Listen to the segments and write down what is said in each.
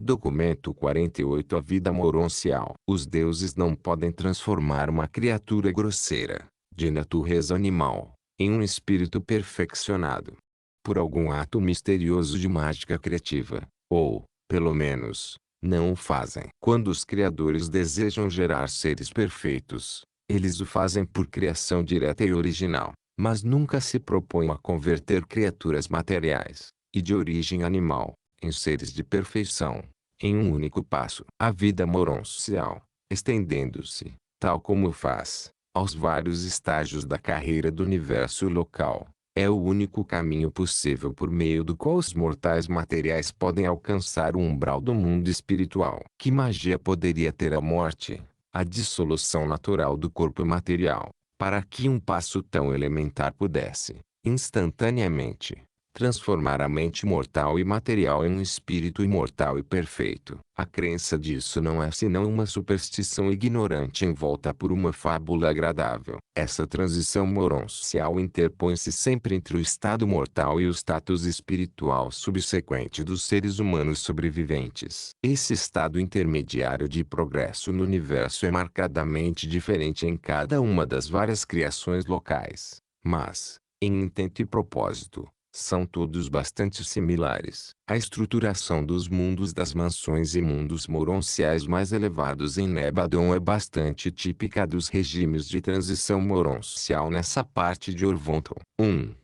Documento 48. A vida moroncial. Os deuses não podem transformar uma criatura grosseira, de natureza animal, em um espírito perfeccionado, por algum ato misterioso de mágica criativa, ou, pelo menos, não o fazem. Quando os criadores desejam gerar seres perfeitos, eles o fazem por criação direta e original, mas nunca se propõem a converter criaturas materiais, e de origem animal, em seres de perfeição, em um único passo. A vida moroncial, estendendo-se, tal como faz, aos vários estágios da carreira do universo local, é o único caminho possível por meio do qual os mortais materiais podem alcançar o umbral do mundo espiritual. Que magia poderia ter a morte, a dissolução natural do corpo material, para que um passo tão elementar pudesse, instantaneamente, transformar a mente mortal e material em um espírito imortal e perfeito? A crença disso não é senão uma superstição ignorante envolta por uma fábula agradável. Essa transição moroncial interpõe-se sempre entre o estado mortal e o status espiritual subsequente dos seres humanos sobreviventes. Esse estado intermediário de progresso no universo é marcadamente diferente em cada uma das várias criações locais, mas, em intento e propósito, são todos bastante similares. A estruturação dos mundos das mansões e mundos moronciais mais elevados em Nebadon é bastante típica dos regimes de transição moroncial nessa parte de Orvonton. 1.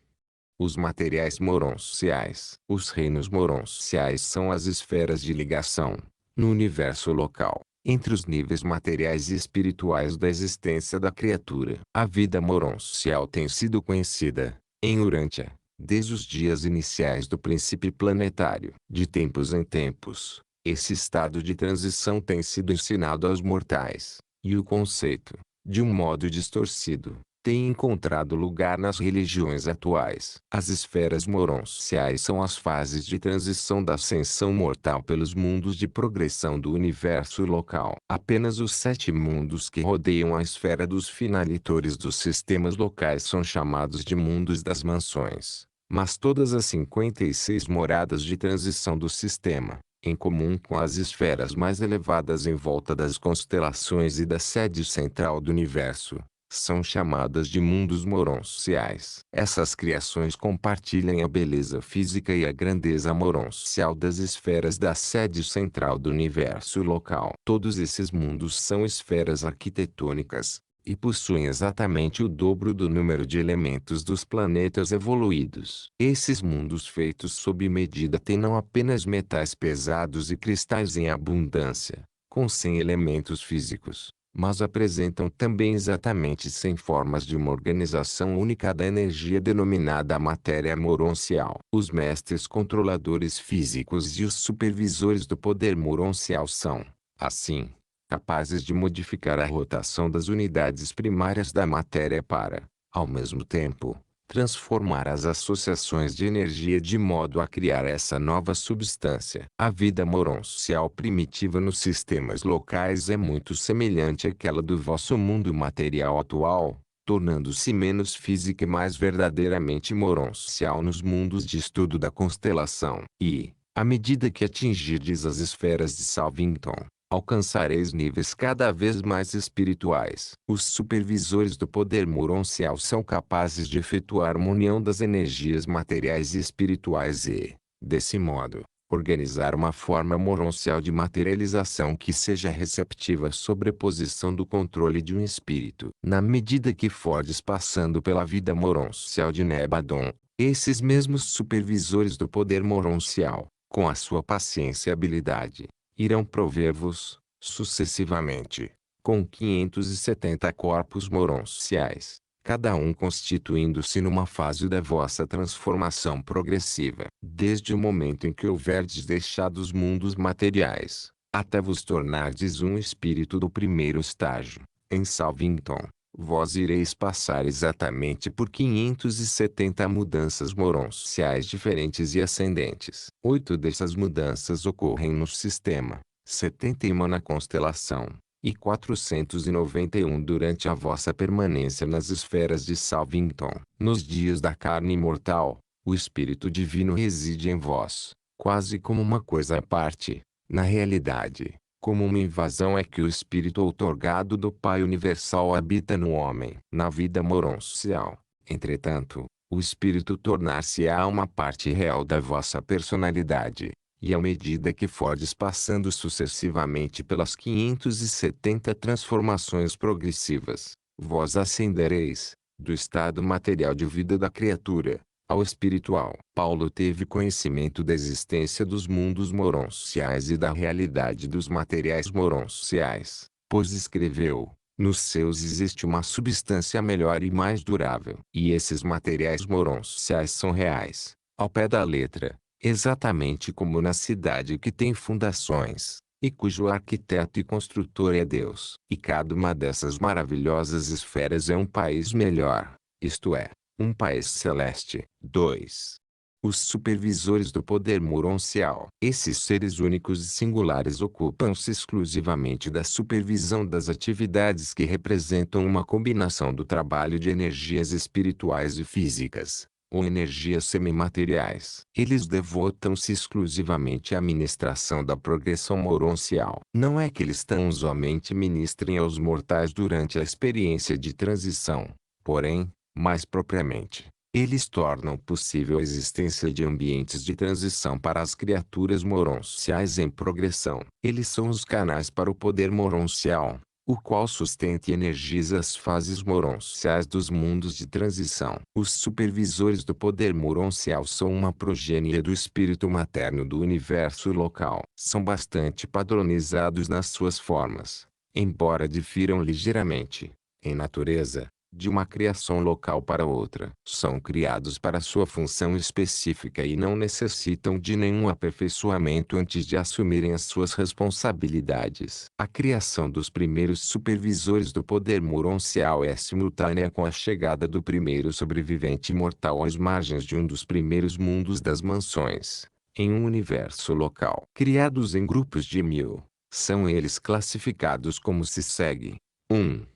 Os materiais moronciais. Os reinos moronciais são as esferas de ligação, no universo local, entre os níveis materiais e espirituais da existência da criatura. A vida moroncial tem sido conhecida, em Urântia, desde os dias iniciais do princípio planetário. De tempos em tempos, esse estado de transição tem sido ensinado aos mortais, e o conceito, de um modo distorcido, tem encontrado lugar nas religiões atuais. As esferas moronciais são as fases de transição da ascensão mortal pelos mundos de progressão do universo local. Apenas os 7 mundos que rodeiam a esfera dos finalitores dos sistemas locais são chamados de mundos das mansões. Mas todas as 56 moradas de transição do sistema, em comum com as esferas mais elevadas em volta das constelações e da sede central do universo, são chamadas de mundos moronciais. Essas criações compartilham a beleza física e a grandeza moroncial das esferas da sede central do universo local. Todos esses mundos são esferas arquitetônicas, e possuem exatamente o dobro do número de elementos dos planetas evoluídos. Esses mundos feitos sob medida têm não apenas metais pesados e cristais em abundância, com 100 elementos físicos, mas apresentam também exatamente 100 formas de uma organização única da energia denominada matéria moroncial. Os mestres controladores físicos e os supervisores do poder moroncial são, assim, capazes de modificar a rotação das unidades primárias da matéria para, ao mesmo tempo, transformar as associações de energia de modo a criar essa nova substância. A vida moroncial primitiva nos sistemas locais é muito semelhante àquela do vosso mundo material atual, tornando-se menos física e mais verdadeiramente moroncial nos mundos de estudo da constelação. E, à medida que atingirdes as esferas de Salvington, alcançareis níveis cada vez mais espirituais. Os supervisores do poder moroncial são capazes de efetuar uma união das energias materiais e espirituais e, desse modo, organizar uma forma moroncial de materialização que seja receptiva à sobreposição do controle de um espírito. Na medida que fordes passando pela vida moroncial de Nebadon, esses mesmos supervisores do poder moroncial, com a sua paciência e habilidade, irão prover-vos, sucessivamente, com 570 corpos moronciais, cada um constituindo-se numa fase da vossa transformação progressiva. Desde o momento em que houverdes deixado os mundos materiais, até vos tornardes um espírito do primeiro estágio, em Salvington, vós ireis passar exatamente por 570 mudanças moronciais diferentes e ascendentes. 8 dessas mudanças ocorrem no sistema, 71 na constelação, e 491 durante a vossa permanência nas esferas de Salvington. Nos dias da carne imortal, o Espírito Divino reside em vós, quase como uma coisa à parte, Na realidade, como uma invasão é que o espírito outorgado do Pai Universal habita no homem. Na vida moroncial, entretanto, o espírito tornar-se-á uma parte real da vossa personalidade, e à medida que fordes passando sucessivamente pelas 570 transformações progressivas, vós ascendereis, do estado material de vida da criatura, ao espiritual. Paulo teve conhecimento da existência dos mundos moronciais e da realidade dos materiais moronciais, pois escreveu: nos seus existe uma substância melhor e mais durável. E esses materiais moronciais são reais, ao pé da letra, exatamente como na cidade que tem fundações, e cujo arquiteto e construtor é Deus. E cada uma dessas maravilhosas esferas é um país melhor, isto é, um país celeste. 2. Os supervisores do poder moroncial. Esses seres únicos e singulares ocupam-se exclusivamente da supervisão das atividades que representam uma combinação do trabalho de energias espirituais e físicas, ou energias semimateriais. Eles devotam-se exclusivamente à ministração da progressão moroncial. Não é que eles tão somente ministrem aos mortais durante a experiência de transição, porém, mais propriamente, eles tornam possível a existência de ambientes de transição para as criaturas moronciais em progressão. Eles são os canais para o poder moroncial, o qual sustenta e energiza as fases moronciais dos mundos de transição. Os supervisores do poder moroncial são uma progênie do espírito materno do universo local. São bastante padronizados nas suas formas, embora difiram ligeiramente, em natureza, de uma criação local para outra. São criados para sua função específica e não necessitam de nenhum aperfeiçoamento antes de assumirem as suas responsabilidades. A criação dos primeiros supervisores do poder moroncial é simultânea com a chegada do primeiro sobrevivente mortal às margens de um dos primeiros mundos das mansões, em um universo local. Criados em grupos de 1000, são eles classificados como se segue: 1.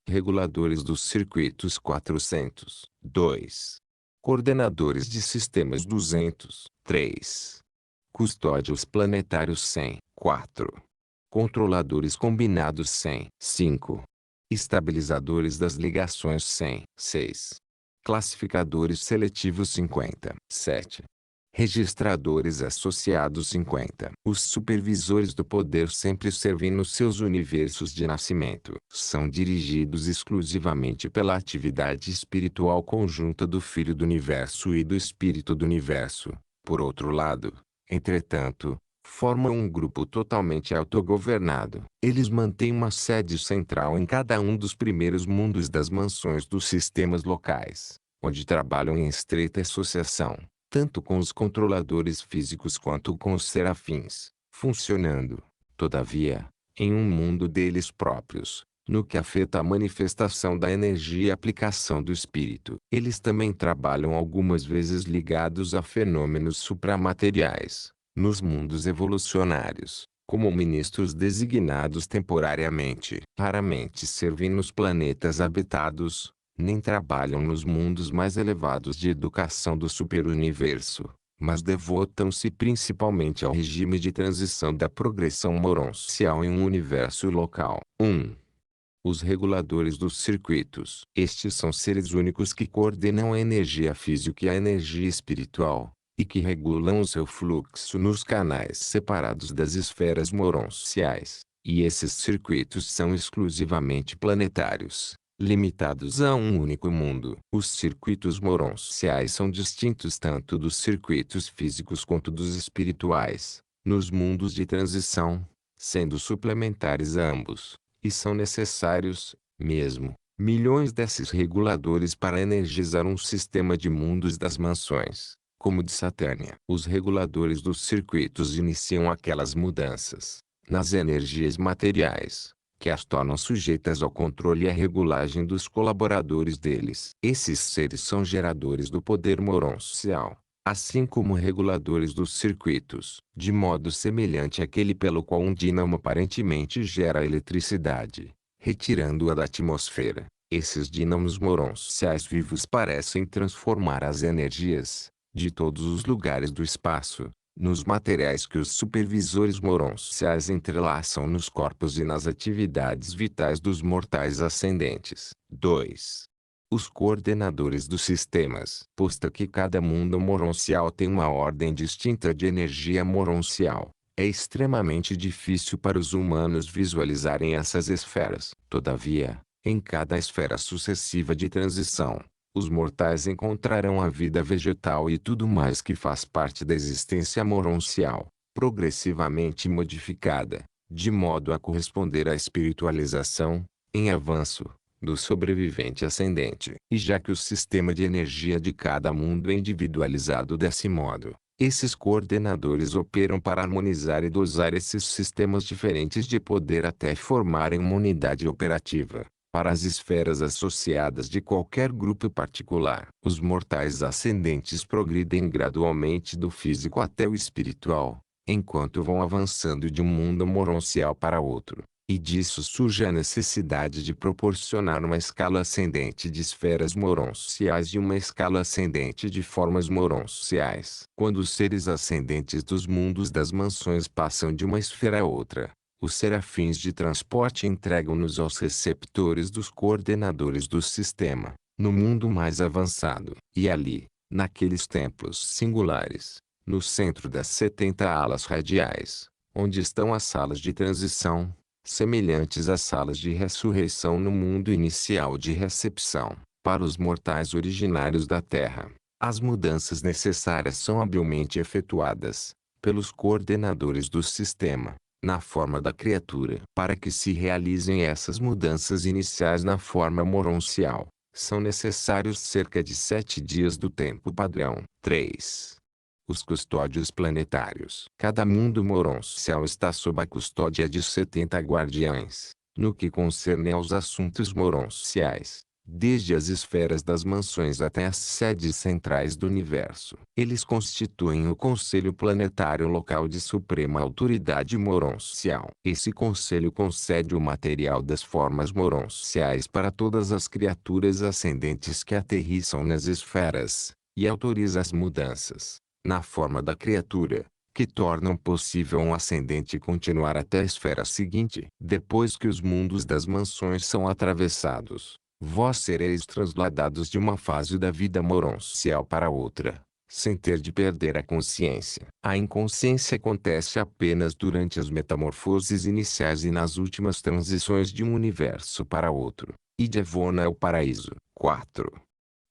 Reguladores dos circuitos 400. 2. Coordenadores de sistemas 200. 3. Custódios planetários 100. 4. Controladores combinados 100. 5. Estabilizadores das ligações 100. 6. Classificadores seletivos 50. 7. Registradores associados 50. Os supervisores do poder sempre servem nos seus universos de nascimento. São dirigidos exclusivamente pela atividade espiritual conjunta do Filho do Universo e do Espírito do Universo. Por outro lado, entretanto, formam um grupo totalmente autogovernado. Eles mantêm uma sede central em cada um dos primeiros mundos das mansões dos sistemas locais, onde trabalham em estreita associação, tanto com os controladores físicos quanto com os serafins, funcionando, todavia, em um mundo deles próprios, no que afeta a manifestação da energia e aplicação do espírito. Eles também trabalham algumas vezes ligados a fenômenos supramateriais, nos mundos evolucionários, como ministros designados temporariamente. Raramente servem nos planetas habitados, nem trabalham nos mundos mais elevados de educação do superuniverso, mas devotam-se principalmente ao regime de transição da progressão moroncial em um universo local. 1. Os reguladores dos circuitos. Estes são seres únicos que coordenam a energia física e a energia espiritual, e que regulam o seu fluxo nos canais separados das esferas moronciais. E esses circuitos são exclusivamente planetários, limitados a um único mundo. Os circuitos moronciais são distintos tanto dos circuitos físicos quanto dos espirituais, nos mundos de transição, sendo suplementares a ambos, e são necessários, mesmo, milhões desses reguladores para energizar um sistema de mundos das mansões, como de Satânia. Os reguladores dos circuitos iniciam aquelas mudanças, nas energias materiais, que as tornam sujeitas ao controle e à regulagem dos colaboradores deles. Esses seres são geradores do poder moroncial, assim como reguladores dos circuitos, de modo semelhante àquele pelo qual um dínamo aparentemente gera eletricidade, retirando-a da atmosfera. Esses dínamos moronciais vivos parecem transformar as energias, de todos os lugares do espaço, nos materiais que os supervisores moronciais entrelaçam nos corpos e nas atividades vitais dos mortais ascendentes. 2. Os coordenadores dos sistemas. Posto que cada mundo moroncial tem uma ordem distinta de energia moroncial, é extremamente difícil para os humanos visualizarem essas esferas. Todavia, em cada esfera sucessiva de transição, os mortais encontrarão a vida vegetal e tudo mais que faz parte da existência moroncial, progressivamente modificada, de modo a corresponder à espiritualização, em avanço, do sobrevivente ascendente. E já que o sistema de energia de cada mundo é individualizado desse modo, esses coordenadores operam para harmonizar e dosar esses sistemas diferentes de poder até formarem uma unidade operativa para as esferas associadas de qualquer grupo particular. Os mortais ascendentes progridem gradualmente do físico até o espiritual, enquanto vão avançando de um mundo moroncial para outro. E disso surge a necessidade de proporcionar uma escala ascendente de esferas moronciais e uma escala ascendente de formas moronciais. Quando os seres ascendentes dos mundos das mansões passam de uma esfera a outra, os serafins de transporte entregam-nos aos receptores dos coordenadores do sistema, no mundo mais avançado. E ali, naqueles templos singulares, no centro das 70 alas radiais, onde estão as salas de transição, semelhantes às salas de ressurreição no mundo inicial de recepção, para os mortais originários da Terra, as mudanças necessárias são habilmente efetuadas, pelos coordenadores do sistema, na forma da criatura. Para que se realizem essas mudanças iniciais na forma moroncial, são necessários cerca de 7 dias do tempo padrão. 3. Os custódios planetários. Cada mundo moroncial está sob a custódia de 70 guardiães, no que concerne aos assuntos moronciais, desde as esferas das mansões até as sedes centrais do universo. Eles constituem o Conselho Planetário Local de suprema autoridade moroncial. Esse conselho concede o material das formas moronciais para todas as criaturas ascendentes que aterrissam nas esferas, e autoriza as mudanças, na forma da criatura, que tornam possível um ascendente continuar até a esfera seguinte. Depois que os mundos das mansões são atravessados, vós sereis transladados de uma fase da vida moroncial para outra, sem ter de perder a consciência. A inconsciência acontece apenas durante as metamorfoses iniciais e nas últimas transições de um universo para outro. Idevona é o paraíso. 4.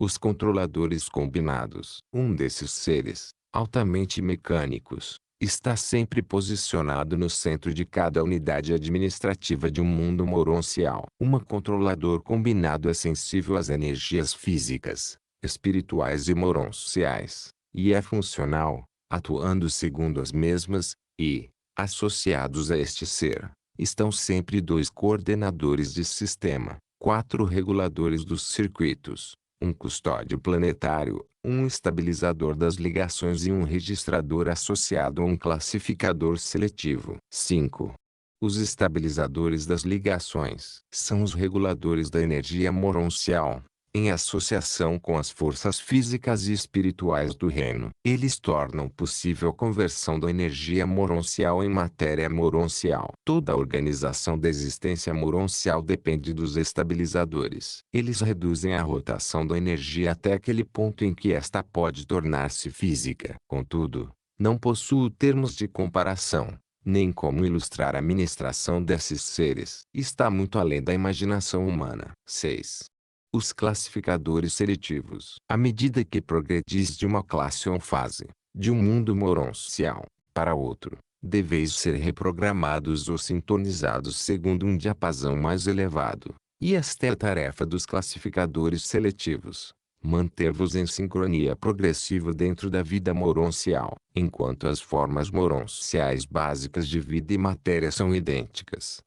Os controladores combinados. Um desses seres, altamente mecânicos, está sempre posicionado no centro de cada unidade administrativa de um mundo moroncial. Um controlador combinado é sensível às energias físicas, espirituais e moronciais, e é funcional, atuando segundo as mesmas, e, associados a este ser, estão sempre dois coordenadores de sistema, 4 reguladores dos circuitos, um custódio planetário, um estabilizador das ligações e um registrador associado a um classificador seletivo. 5. Os estabilizadores das ligações são os reguladores da energia moroncial, em associação com as forças físicas e espirituais do reino. Eles tornam possível a conversão da energia moroncial em matéria moroncial. Toda a organização da existência moroncial depende dos estabilizadores. Eles reduzem a rotação da energia até aquele ponto em que esta pode tornar-se física. Contudo, não possuo termos de comparação, nem como ilustrar a ministração desses seres. Está muito além da imaginação humana. 6. Os classificadores seletivos. À medida que progredis de uma classe ou fase, de um mundo moroncial, para outro, deveis ser reprogramados ou sintonizados segundo um diapasão mais elevado. E esta é a tarefa dos classificadores seletivos: manter-vos em sincronia progressiva dentro da vida moroncial. Enquanto as formas moronciais básicas de vida e matéria são idênticas,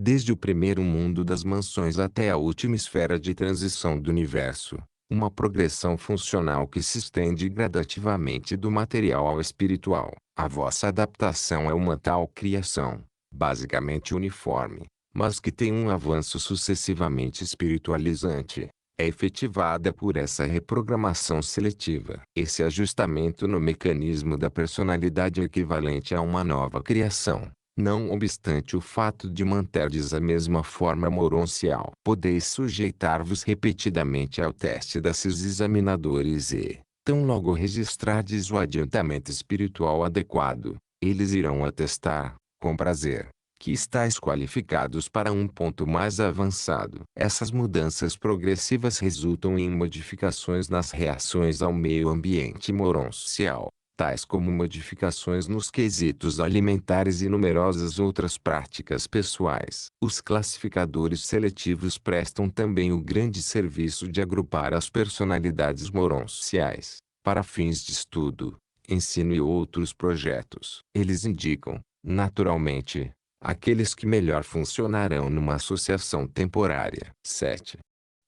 desde o primeiro mundo das mansões até a última esfera de transição do universo, uma progressão funcional que se estende gradativamente do material ao espiritual. A vossa adaptação é uma tal criação, basicamente uniforme, mas que tem um avanço sucessivamente espiritualizante, é efetivada por essa reprogramação seletiva. Esse ajustamento no mecanismo da personalidade é equivalente a uma nova criação. Não obstante o fato de manterdes a mesma forma moroncial, podeis sujeitar-vos repetidamente ao teste desses examinadores e, tão logo registrardes o adiantamento espiritual adequado, eles irão atestar, com prazer, que estáis qualificados para um ponto mais avançado. Essas mudanças progressivas resultam em modificações nas reações ao meio ambiente moroncial, tais como modificações nos quesitos alimentares e numerosas outras práticas pessoais. Os classificadores seletivos prestam também o grande serviço de agrupar as personalidades moronciais, para fins de estudo, ensino e outros projetos. Eles indicam, naturalmente, aqueles que melhor funcionarão numa associação temporária. 7.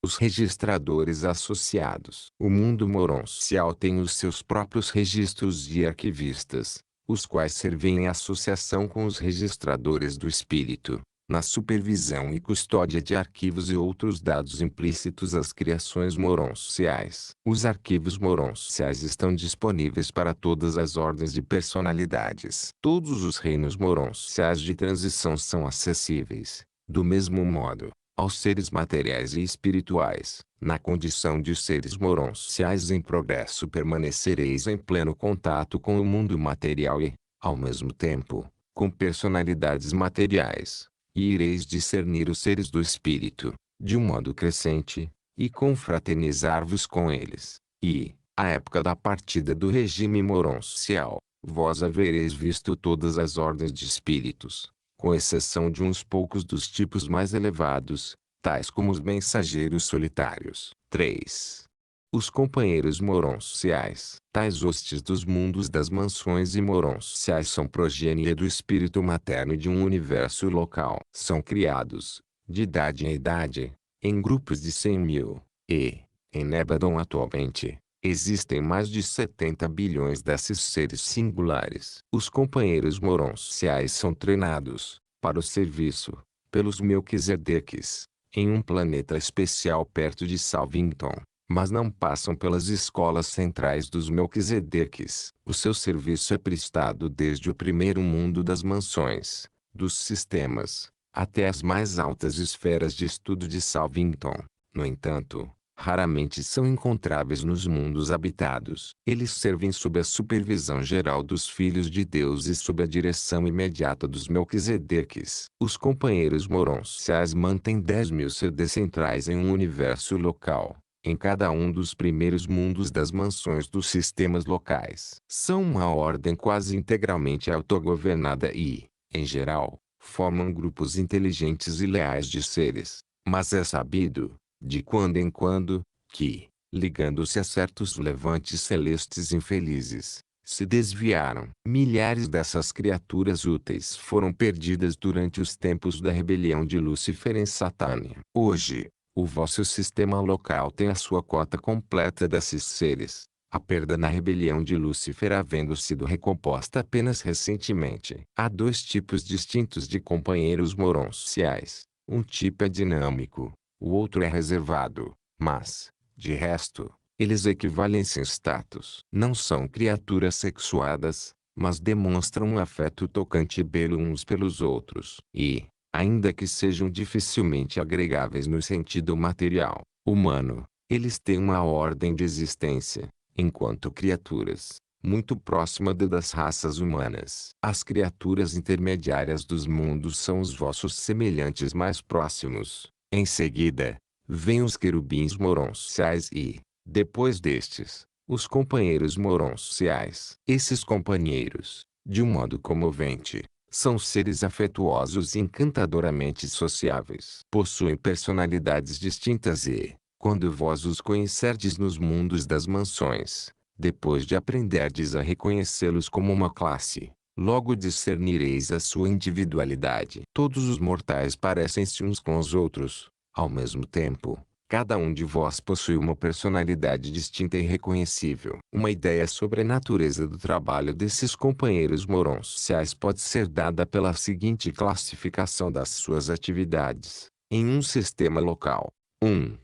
Os registradores associados. O mundo moroncial tem os seus próprios registros de arquivistas, os quais servem em associação com os registradores do espírito, na supervisão e custódia de arquivos e outros dados implícitos às criações moronciais. Os arquivos moronciais estão disponíveis para todas as ordens de personalidades. Todos os reinos moronciais de transição são acessíveis, do mesmo modo, aos seres materiais e espirituais. Na condição de seres moronciais em progresso permanecereis em pleno contato com o mundo material e, ao mesmo tempo, com personalidades materiais, e ireis discernir os seres do espírito, de um modo crescente, e confraternizar-vos com eles. E, à época da partida do regime moroncial, vós havereis visto todas as ordens de espíritos, com exceção de uns poucos dos tipos mais elevados, tais como os mensageiros solitários. 3. Os companheiros moronciais. Tais hostes dos mundos das mansões e moronciais são progênie do espírito materno de um universo local. São criados, de idade em idade, em grupos de 100.000, e, em Nebadon atualmente, existem mais de 70 bilhões desses seres singulares. Os companheiros moronciais são treinados, para o serviço, pelos Melquisedeques, em um planeta especial perto de Salvington, mas não passam pelas escolas centrais dos Melquisedeques. O seu serviço é prestado desde o primeiro mundo das mansões, dos sistemas, até as mais altas esferas de estudo de Salvington. No entanto, raramente são encontráveis nos mundos habitados. Eles servem sob a supervisão geral dos filhos de Deus e sob a direção imediata dos Melquisedeques. Os companheiros moronciais mantêm 10.000 sedes centrais em um universo local, em cada um dos primeiros mundos das mansões dos sistemas locais. São uma ordem quase integralmente autogovernada e, em geral, formam grupos inteligentes e leais de seres. Mas é sabido, de quando em quando, que, ligando-se a certos levantes celestes infelizes, se desviaram. Milhares dessas criaturas úteis foram perdidas durante os tempos da rebelião de Lúcifer em Satânia. Hoje, o vosso sistema local tem a sua cota completa desses seres, a perda na rebelião de Lúcifer havendo sido recomposta apenas recentemente. Há dois tipos distintos de companheiros moronciais. Um tipo é dinâmico, o outro é reservado, mas, de resto, eles equivalem-se em status. Não são criaturas sexuadas, mas demonstram um afeto tocante e belo uns pelos outros. E, ainda que sejam dificilmente agregáveis no sentido material, humano, eles têm uma ordem de existência, enquanto criaturas, muito próxima das raças humanas. As criaturas intermediárias dos mundos são os vossos semelhantes mais próximos. Em seguida, vêm os querubins moronciais e, depois destes, os companheiros moronciais. Esses companheiros, de um modo comovente, são seres afetuosos e encantadoramente sociáveis. Possuem personalidades distintas e, quando vós os conhecerdes nos mundos das mansões, depois de aprenderdes a reconhecê-los como uma classe, logo discernireis a sua individualidade. Todos os mortais parecem-se uns com os outros. Ao mesmo tempo, cada um de vós possui uma personalidade distinta e reconhecível. Uma ideia sobre a natureza do trabalho desses companheiros moronciais pode ser dada pela seguinte classificação das suas atividades. Em um sistema local, 1.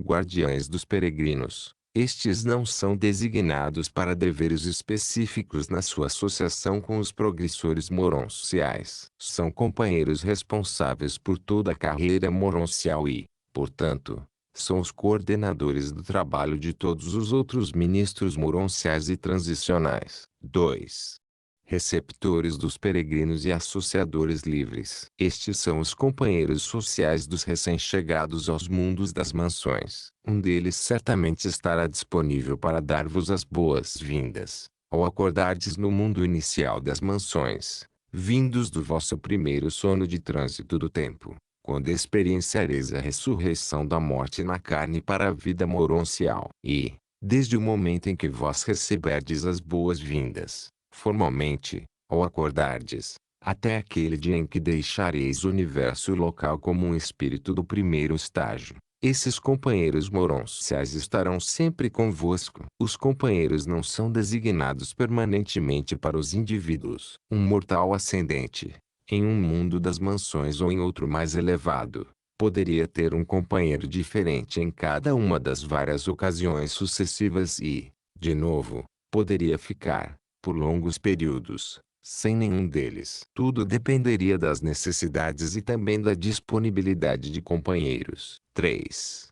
Guardiães dos peregrinos. Estes não são designados para deveres específicos na sua associação com os progressores moronciais. São companheiros responsáveis por toda a carreira moroncial e, portanto, são os coordenadores do trabalho de todos os outros ministros moronciais e transicionais. 2. Receptores dos peregrinos e associadores livres. Estes são os companheiros sociais dos recém-chegados aos mundos das mansões. Um deles certamente estará disponível para dar-vos as boas-vindas, ao acordardes no mundo inicial das mansões, vindos do vosso primeiro sono de trânsito do tempo, quando experienciareis a ressurreição da morte na carne para a vida moroncial. E, desde o momento em que vós receberdes as boas-vindas, formalmente, ao acordardes, até aquele dia em que deixareis o universo local como um espírito do primeiro estágio, esses companheiros moronciais estarão sempre convosco. Os companheiros não são designados permanentemente para os indivíduos. Um mortal ascendente, em um mundo das mansões ou em outro mais elevado, poderia ter um companheiro diferente em cada uma das várias ocasiões sucessivas e, de novo, poderia ficar, por longos períodos, sem nenhum deles. Tudo dependeria das necessidades e também da disponibilidade de companheiros. 3.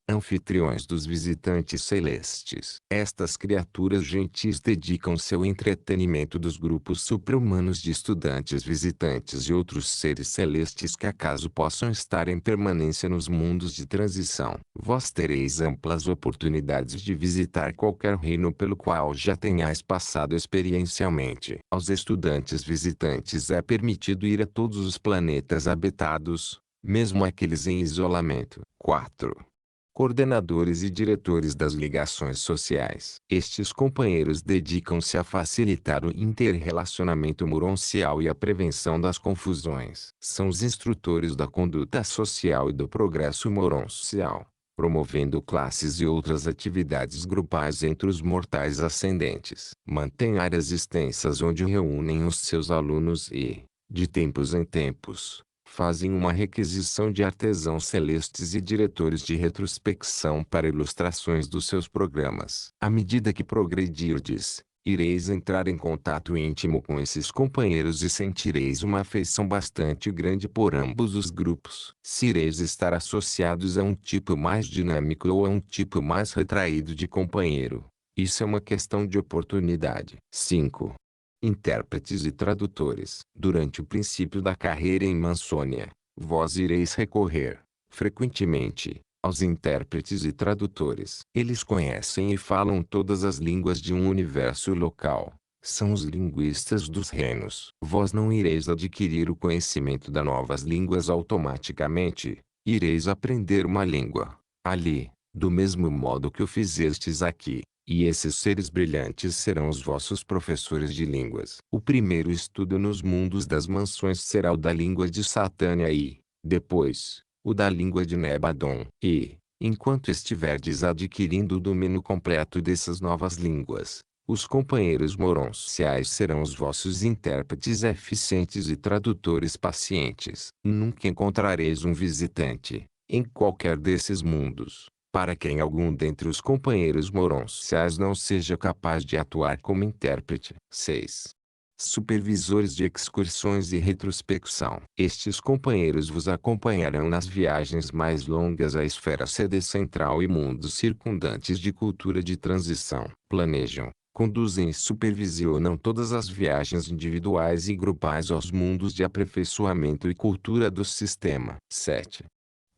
Anfitriões dos visitantes celestes. Estas criaturas gentis dedicam seu entretenimento dos grupos supra-humanos de estudantes visitantes e outros seres celestes que acaso possam estar em permanência nos mundos de transição. Vós tereis amplas oportunidades de visitar qualquer reino pelo qual já tenhais passado experiencialmente. Aos estudantes visitantes é permitido ir a todos os planetas habitados, mesmo aqueles em isolamento. 4. Coordenadores e diretores das ligações sociais. Estes companheiros dedicam-se a facilitar o interrelacionamento moroncial e a prevenção das confusões. São os instrutores da conduta social e do progresso moroncial, promovendo classes e outras atividades grupais entre os mortais ascendentes. Mantém áreas extensas onde reúnem os seus alunos e, de tempos em tempos, fazem uma requisição de artesãos celestes e diretores de retrospecção para ilustrações dos seus programas. À medida que progredirdes, ireis entrar em contato íntimo com esses companheiros e sentireis uma afeição bastante grande por ambos os grupos. Se ireis estar associados a um tipo mais dinâmico ou a um tipo mais retraído de companheiro, isso é uma questão de oportunidade. 5. Intérpretes e tradutores. Durante o princípio da carreira em Mansônia, vós ireis recorrer, frequentemente, aos intérpretes e tradutores. Eles conhecem e falam todas as línguas de um universo local. São os linguistas dos reinos. Vós não ireis adquirir o conhecimento das novas línguas automaticamente. Ireis aprender uma língua, ali, do mesmo modo que o fizestes aqui. E esses seres brilhantes serão os vossos professores de línguas. O primeiro estudo nos mundos das mansões será o da língua de Satânia e, depois, o da língua de Nebadon. E, enquanto estiverdes adquirindo o domínio completo dessas novas línguas, os companheiros moronciais serão os vossos intérpretes eficientes e tradutores pacientes. Nunca encontrareis um visitante, em qualquer desses mundos, para quem algum dentre os companheiros moronciais não seja capaz de atuar como intérprete. 6. Supervisores de excursões e retrospecção. Estes companheiros vos acompanharão nas viagens mais longas à esfera CD central e mundos circundantes de cultura de transição. Planejam, conduzem e supervisionam todas as viagens individuais e grupais aos mundos de aperfeiçoamento e cultura do sistema. 7.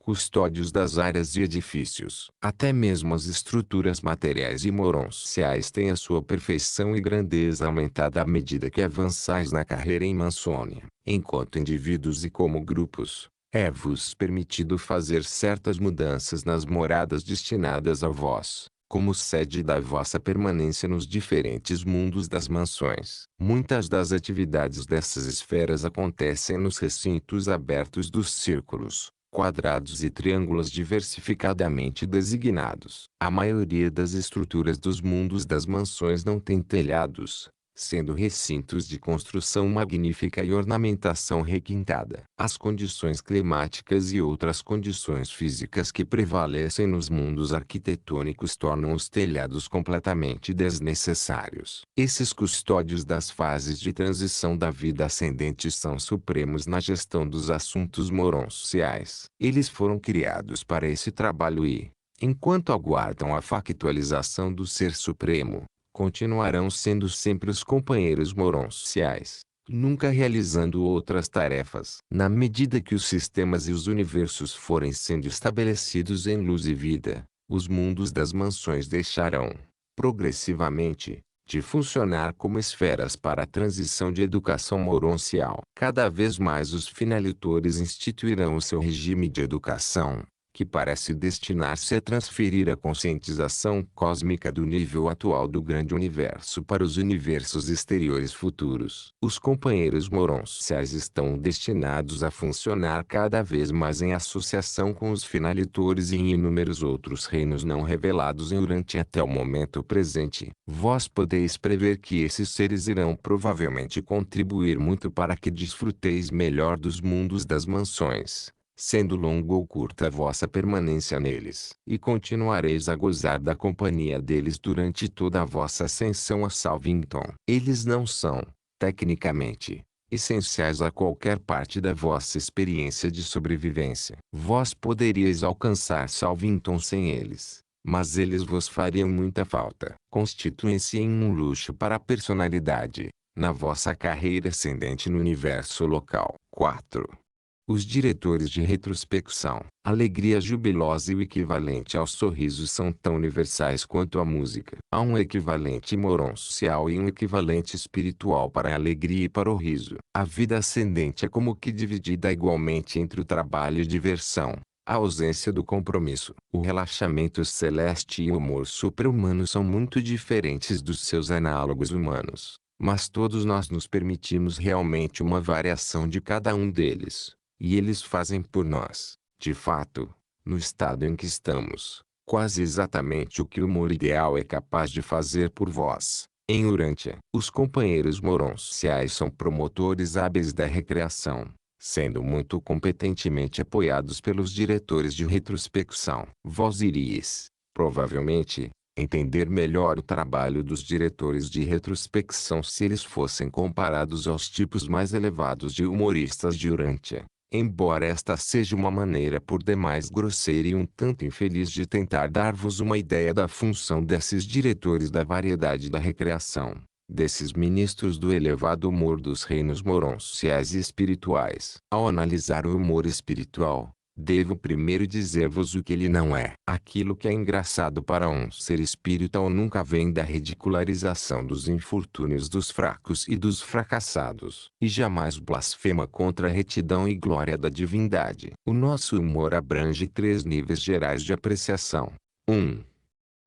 Custódios das áreas e edifícios. Até mesmo as estruturas materiais e moronciais têm a sua perfeição e grandeza aumentada à medida que avançais na carreira em Mansônia. Enquanto indivíduos e como grupos, é-vos permitido fazer certas mudanças nas moradas destinadas a vós, como sede da vossa permanência nos diferentes mundos das mansões. Muitas das atividades dessas esferas acontecem nos recintos abertos dos círculos, quadrados e triângulos diversificadamente designados. A maioria das estruturas dos mundos das mansões não tem telhados, sendo recintos de construção magnífica e ornamentação requintada. As condições climáticas e outras condições físicas que prevalecem nos mundos arquitetônicos tornam os telhados completamente desnecessários. Esses custódios das fases de transição da vida ascendente são supremos na gestão dos assuntos moronciais. Eles foram criados para esse trabalho e, enquanto aguardam a factualização do Ser Supremo, continuarão sendo sempre os companheiros moronciais, nunca realizando outras tarefas. Na medida que os sistemas e os universos forem sendo estabelecidos em luz e vida, os mundos das mansões deixarão, progressivamente, de funcionar como esferas para a transição de educação moroncial. Cada vez mais os finalitores instituirão o seu regime de educação, que parece destinar-se a transferir a conscientização cósmica do nível atual do grande universo para os universos exteriores futuros. Os companheiros moronciais estão destinados a funcionar cada vez mais em associação com os finalitores e em inúmeros outros reinos não revelados durante até o momento presente. Vós podeis prever que esses seres irão provavelmente contribuir muito para que desfruteis melhor dos mundos das mansões, sendo longa ou curta a vossa permanência neles, e continuareis a gozar da companhia deles durante toda a vossa ascensão a Salvington. Eles não são, tecnicamente, essenciais a qualquer parte da vossa experiência de sobrevivência. Vós poderíeis alcançar Salvington sem eles, mas eles vos fariam muita falta. Constituem-se em um luxo para a personalidade, na vossa carreira ascendente no universo local. 4. Os diretores de retrospecção. A alegria jubilosa e o equivalente ao sorriso são tão universais quanto a música. Há um equivalente moroncial e um equivalente espiritual para a alegria e para o riso. A vida ascendente é como que dividida igualmente entre o trabalho e diversão, a ausência do compromisso. O relaxamento celeste e o humor supra-humano são muito diferentes dos seus análogos humanos, mas todos nós nos permitimos realmente uma variação de cada um deles. E eles fazem por nós, de fato, no estado em que estamos, quase exatamente o que o humor ideal é capaz de fazer por vós. Em Urântia, os companheiros moronciais são promotores hábeis da recreação, sendo muito competentemente apoiados pelos diretores de retrospecção. Vós irias, provavelmente, entender melhor o trabalho dos diretores de retrospecção se eles fossem comparados aos tipos mais elevados de humoristas de Urântia. Embora esta seja uma maneira por demais grosseira e um tanto infeliz de tentar dar-vos uma ideia da função desses diretores da variedade da recreação, desses ministros do elevado humor dos reinos moronciais e espirituais. Ao analisar o humor espiritual, devo primeiro dizer-vos o que ele não é. Aquilo que é engraçado para um ser espiritual nunca vem da ridicularização dos infortúnios dos fracos e dos fracassados, e jamais blasfema contra a retidão e glória da divindade. O nosso humor abrange 3 níveis gerais de apreciação. 1.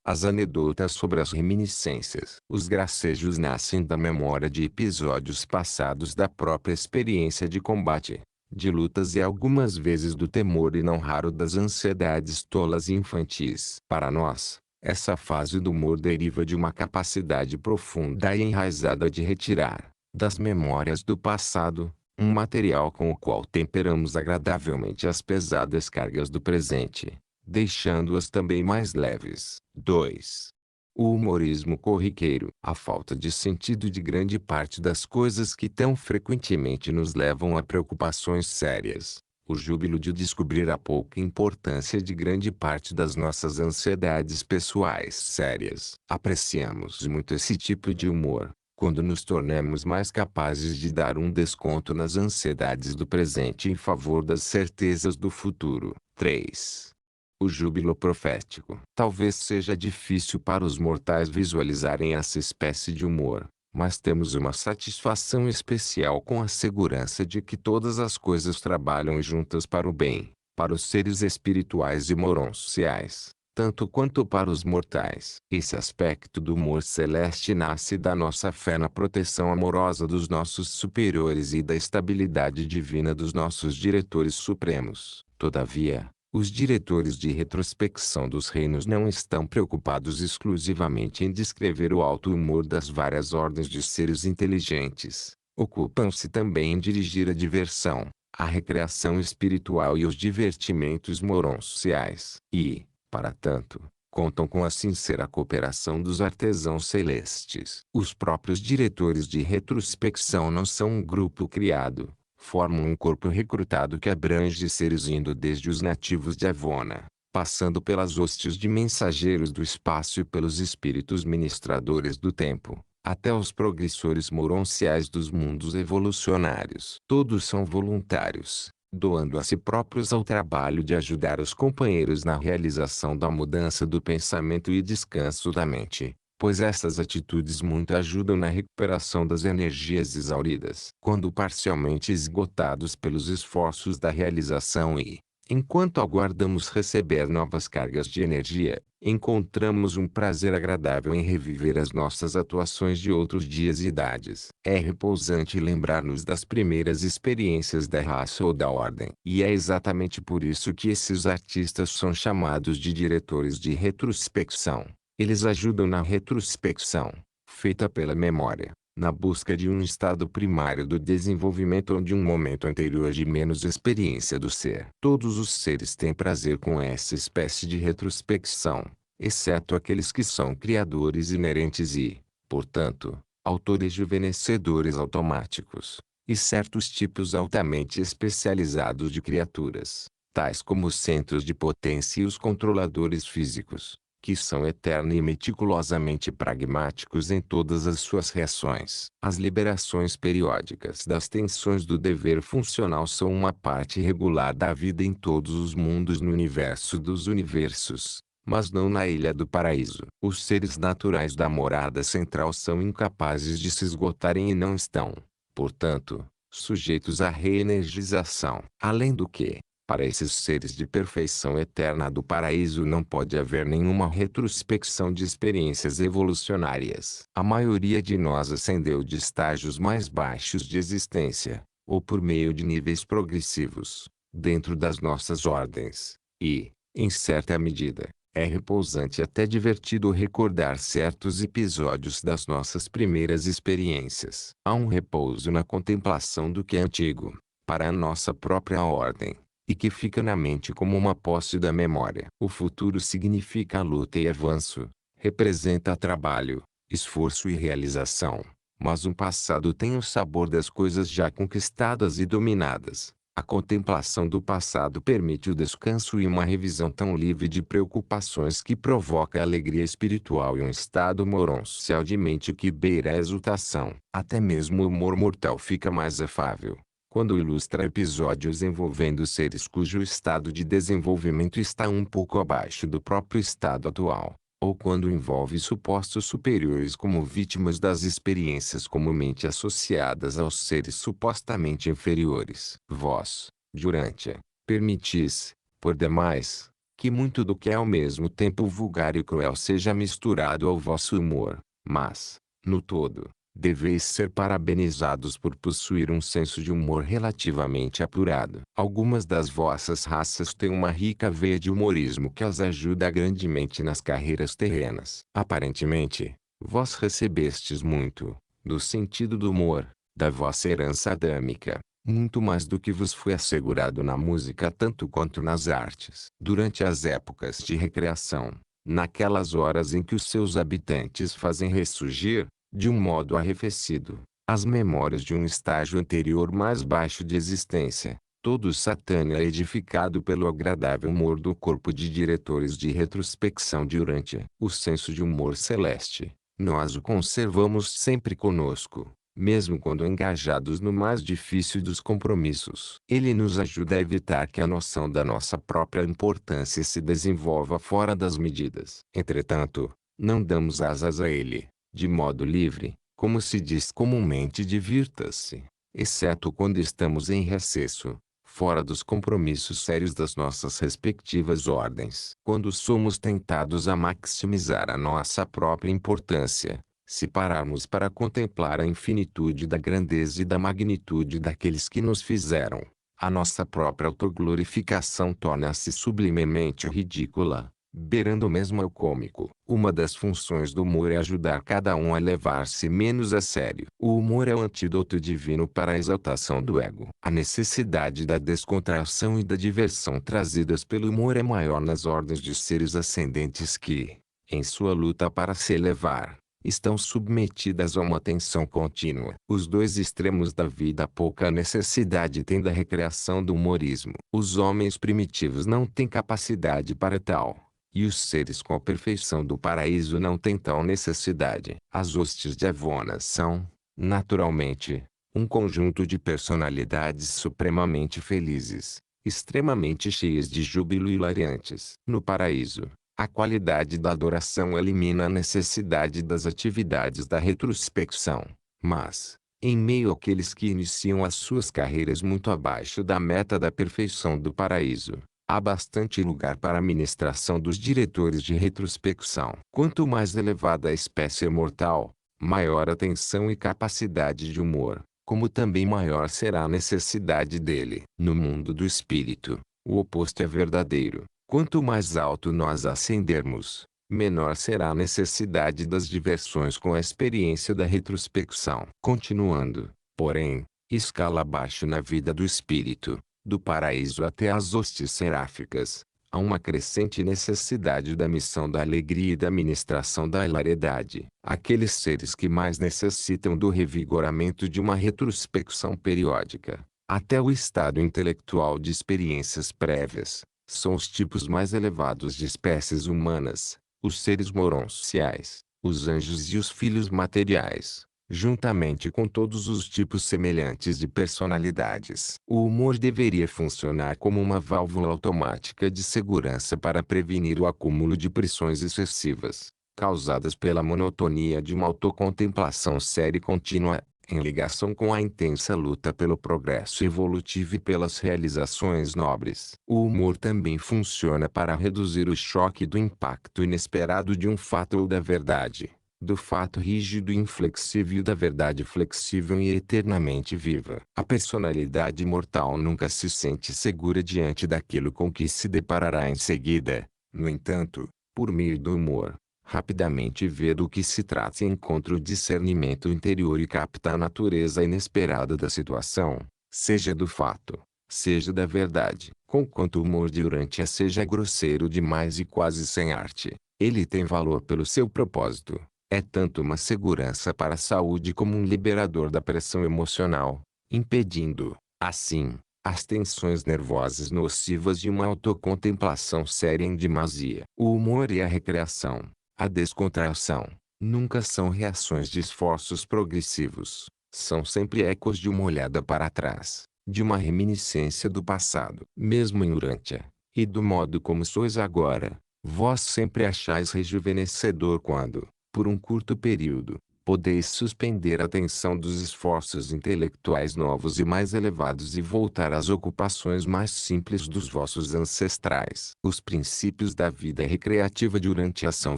As anedotas sobre as reminiscências. Os gracejos nascem da memória de episódios passados da própria experiência de combate, de lutas e algumas vezes do temor e não raro das ansiedades tolas e infantis. Para nós, essa fase do humor deriva de uma capacidade profunda e enraizada de retirar, das memórias do passado, um material com o qual temperamos agradavelmente as pesadas cargas do presente, deixando-as também mais leves. 2. O humorismo corriqueiro. A falta de sentido de grande parte das coisas que tão frequentemente nos levam a preocupações sérias. O júbilo de descobrir a pouca importância de grande parte das nossas ansiedades pessoais sérias. Apreciamos muito esse tipo de humor, quando nos tornamos mais capazes de dar um desconto nas ansiedades do presente em favor das certezas do futuro. 3. O júbilo profético. Talvez seja difícil para os mortais visualizarem essa espécie de humor, mas temos uma satisfação especial com a segurança de que todas as coisas trabalham juntas para o bem, para os seres espirituais e moronciais, tanto quanto para os mortais. Esse aspecto do humor celeste nasce da nossa fé na proteção amorosa dos nossos superiores e da estabilidade divina dos nossos diretores supremos. Todavia, Os diretores de retrospecção dos reinos não estão preocupados exclusivamente em descrever o alto humor das várias ordens de seres inteligentes. Ocupam-se também em dirigir a diversão, a recreação espiritual e os divertimentos moronciais. E, para tanto, contam com a sincera cooperação dos artesãos celestes. Os próprios diretores de retrospecção não são um grupo criado. Formam um corpo recrutado que abrange seres indo desde os nativos de Avona, passando pelas hostes de mensageiros do espaço e pelos espíritos ministradores do tempo, até os progressores moronciais dos mundos evolucionários. Todos são voluntários, doando a si próprios ao trabalho de ajudar os companheiros na realização da mudança do pensamento e descanso da mente, pois essas atitudes muito ajudam na recuperação das energias exauridas. Quando parcialmente esgotados pelos esforços da realização e, enquanto aguardamos receber novas cargas de energia, encontramos um prazer agradável em reviver as nossas atuações de outros dias e idades. É repousante lembrar-nos das primeiras experiências da raça ou da ordem. E é exatamente por isso que esses artistas são chamados de diretores de retrospecção. Eles ajudam na retrospecção, feita pela memória, na busca de um estado primário do desenvolvimento ou de um momento anterior de menos experiência do ser. Todos os seres têm prazer com essa espécie de retrospecção, exceto aqueles que são criadores inerentes e, portanto, autores rejuvenescedores automáticos, e certos tipos altamente especializados de criaturas, tais como os centros de potência e os controladores físicos, que são eterna e meticulosamente pragmáticos em todas as suas reações. As liberações periódicas das tensões do dever funcional são uma parte regular da vida em todos os mundos no universo dos universos, mas não na Ilha do Paraíso. Os seres naturais da morada central são incapazes de se esgotarem e não estão, portanto, sujeitos à reenergização. Além do que, para esses seres de perfeição eterna do paraíso não pode haver nenhuma retrospecção de experiências evolucionárias. A maioria de nós ascendeu de estágios mais baixos de existência, ou por meio de níveis progressivos, dentro das nossas ordens. E, em certa medida, é repousante e até divertido recordar certos episódios das nossas primeiras experiências. Há um repouso na contemplação do que é antigo, para a nossa própria ordem, e que fica na mente como uma posse da memória. O futuro significa luta e avanço, representa trabalho, esforço e realização, mas o passado tem o sabor das coisas já conquistadas e dominadas. A contemplação do passado permite o descanso e uma revisão tão livre de preocupações que provoca alegria espiritual e um estado moroncial de mente que beira a exultação. Até mesmo o humor mortal fica mais afável quando ilustra episódios envolvendo seres cujo estado de desenvolvimento está um pouco abaixo do próprio estado atual, ou quando envolve supostos superiores como vítimas das experiências comumente associadas aos seres supostamente inferiores. Vós, Durante, permitis, por demais, que muito do que é ao mesmo tempo vulgar e cruel seja misturado ao vosso humor, mas, no todo, deveis ser parabenizados por possuir um senso de humor relativamente apurado. Algumas das vossas raças têm uma rica veia de humorismo que as ajuda grandemente nas carreiras terrenas. Aparentemente, vós recebestes muito, do sentido do humor, da vossa herança adâmica, muito mais do que vos foi assegurado na música tanto quanto nas artes. Durante as épocas de recreação, naquelas horas em que os seus habitantes fazem ressurgir, de um modo arrefecido, as memórias de um estágio anterior mais baixo de existência, todo Satânia é edificado pelo agradável humor do corpo de diretores de retrospecção durante o senso de humor celeste. Nós o conservamos sempre conosco, mesmo quando engajados no mais difícil dos compromissos. Ele nos ajuda a evitar que a noção da nossa própria importância se desenvolva fora das medidas. Entretanto, não damos asas a ele de modo livre, como se diz comumente, divirta-se, exceto quando estamos em recesso, fora dos compromissos sérios das nossas respectivas ordens. Quando somos tentados a maximizar a nossa própria importância, se pararmos para contemplar a infinitude da grandeza e da magnitude daqueles que nos fizeram, A nossa própria autoglorificação torna-se sublimemente ridícula, beirando mesmo ao cômico. Uma das funções do humor é ajudar cada um a levar-se menos a sério. O humor é o antídoto divino para a exaltação do ego. A necessidade da descontração e da diversão trazidas pelo humor é maior nas ordens de seres ascendentes que, em sua luta para se elevar, estão submetidas a uma tensão contínua. Os dois extremos da vida pouca necessidade têm da recreação do humorismo. Os homens primitivos não têm capacidade para tal. E os seres com a perfeição do paraíso não têm tal necessidade. As hostes de Avona são, naturalmente, um conjunto de personalidades supremamente felizes, extremamente cheias de júbilo e hilariantes. No paraíso, a qualidade da adoração elimina a necessidade das atividades da retrospecção. Mas, em meio àqueles que iniciam as suas carreiras muito abaixo da meta da perfeição do paraíso, há bastante lugar para a ministração dos diretores de retrospecção. Quanto mais elevada a espécie mortal, maior a tensão e capacidade de humor, como também maior será a necessidade dele. No mundo do espírito, o oposto é verdadeiro. Quanto mais alto nós ascendermos, menor será a necessidade das diversões com a experiência da retrospecção. Continuando, porém, escala abaixo na vida do espírito, do paraíso até as hostes seráficas, há uma crescente necessidade da missão da alegria e da ministração da hilariedade. Aqueles seres que mais necessitam do revigoramento de uma retrospecção periódica, até o estado intelectual de experiências prévias, são os tipos mais elevados de espécies humanas, os seres moronciais, os anjos e os filhos materiais, juntamente com todos os tipos semelhantes de personalidades. O humor deveria funcionar como uma válvula automática de segurança para prevenir o acúmulo de pressões excessivas, causadas pela monotonia de uma autocontemplação séria e contínua, em ligação com a intensa luta pelo progresso evolutivo e pelas realizações nobres. O humor também funciona para reduzir o choque do impacto inesperado de um fato ou da verdade, do fato rígido e inflexível e da verdade flexível e eternamente viva. A personalidade mortal nunca se sente segura diante daquilo com que se deparará em seguida. No entanto, por meio do humor, rapidamente vê do que se trata e encontra o discernimento interior e capta a natureza inesperada da situação, seja do fato, seja da verdade. Conquanto o humor durante seja grosseiro demais e quase sem arte, ele tem valor pelo seu propósito. É tanto uma segurança para a saúde como um liberador da pressão emocional, impedindo, assim, as tensões nervosas nocivas de uma autocontemplação séria em demasia. O humor e a recreação, a descontração, nunca são reações de esforços progressivos, são sempre ecos de uma olhada para trás, de uma reminiscência do passado. Mesmo em Urântia, e do modo como sois agora, vós sempre achais rejuvenescedor quando, por um curto período, podeis suspender a tensão dos esforços intelectuais novos e mais elevados e voltar às ocupações mais simples dos vossos ancestrais. Os princípios da vida recreativa durante a são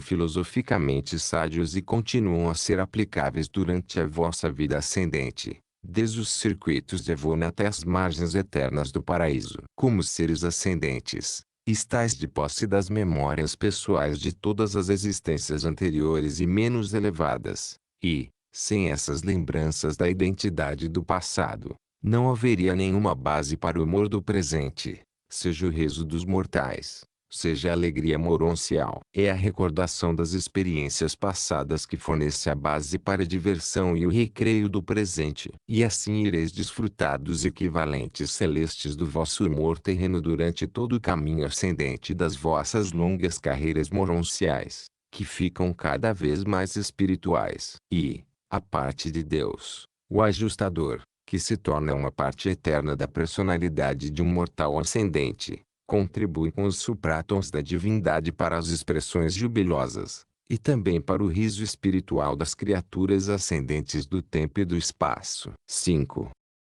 filosoficamente sádios e continuam a ser aplicáveis durante a vossa vida ascendente, desde os circuitos de Avona até as margens eternas do paraíso. Como seres ascendentes, estais de posse das memórias pessoais de todas as existências anteriores e menos elevadas. E, sem essas lembranças da identidade do passado, não haveria nenhuma base para o humor do presente, seja o riso dos mortais, seja a alegria moroncial. É a recordação das experiências passadas que fornece a base para a diversão e o recreio do presente. E assim ireis desfrutar dos equivalentes celestes do vosso humor terreno durante todo o caminho ascendente das vossas longas carreiras moronciais, que ficam cada vez mais espirituais. E, a parte de Deus, o ajustador, que se torna uma parte eterna da personalidade de um mortal ascendente, contribui com os supratons da divindade para as expressões jubilosas, e também para o riso espiritual das criaturas ascendentes do tempo e do espaço. 5.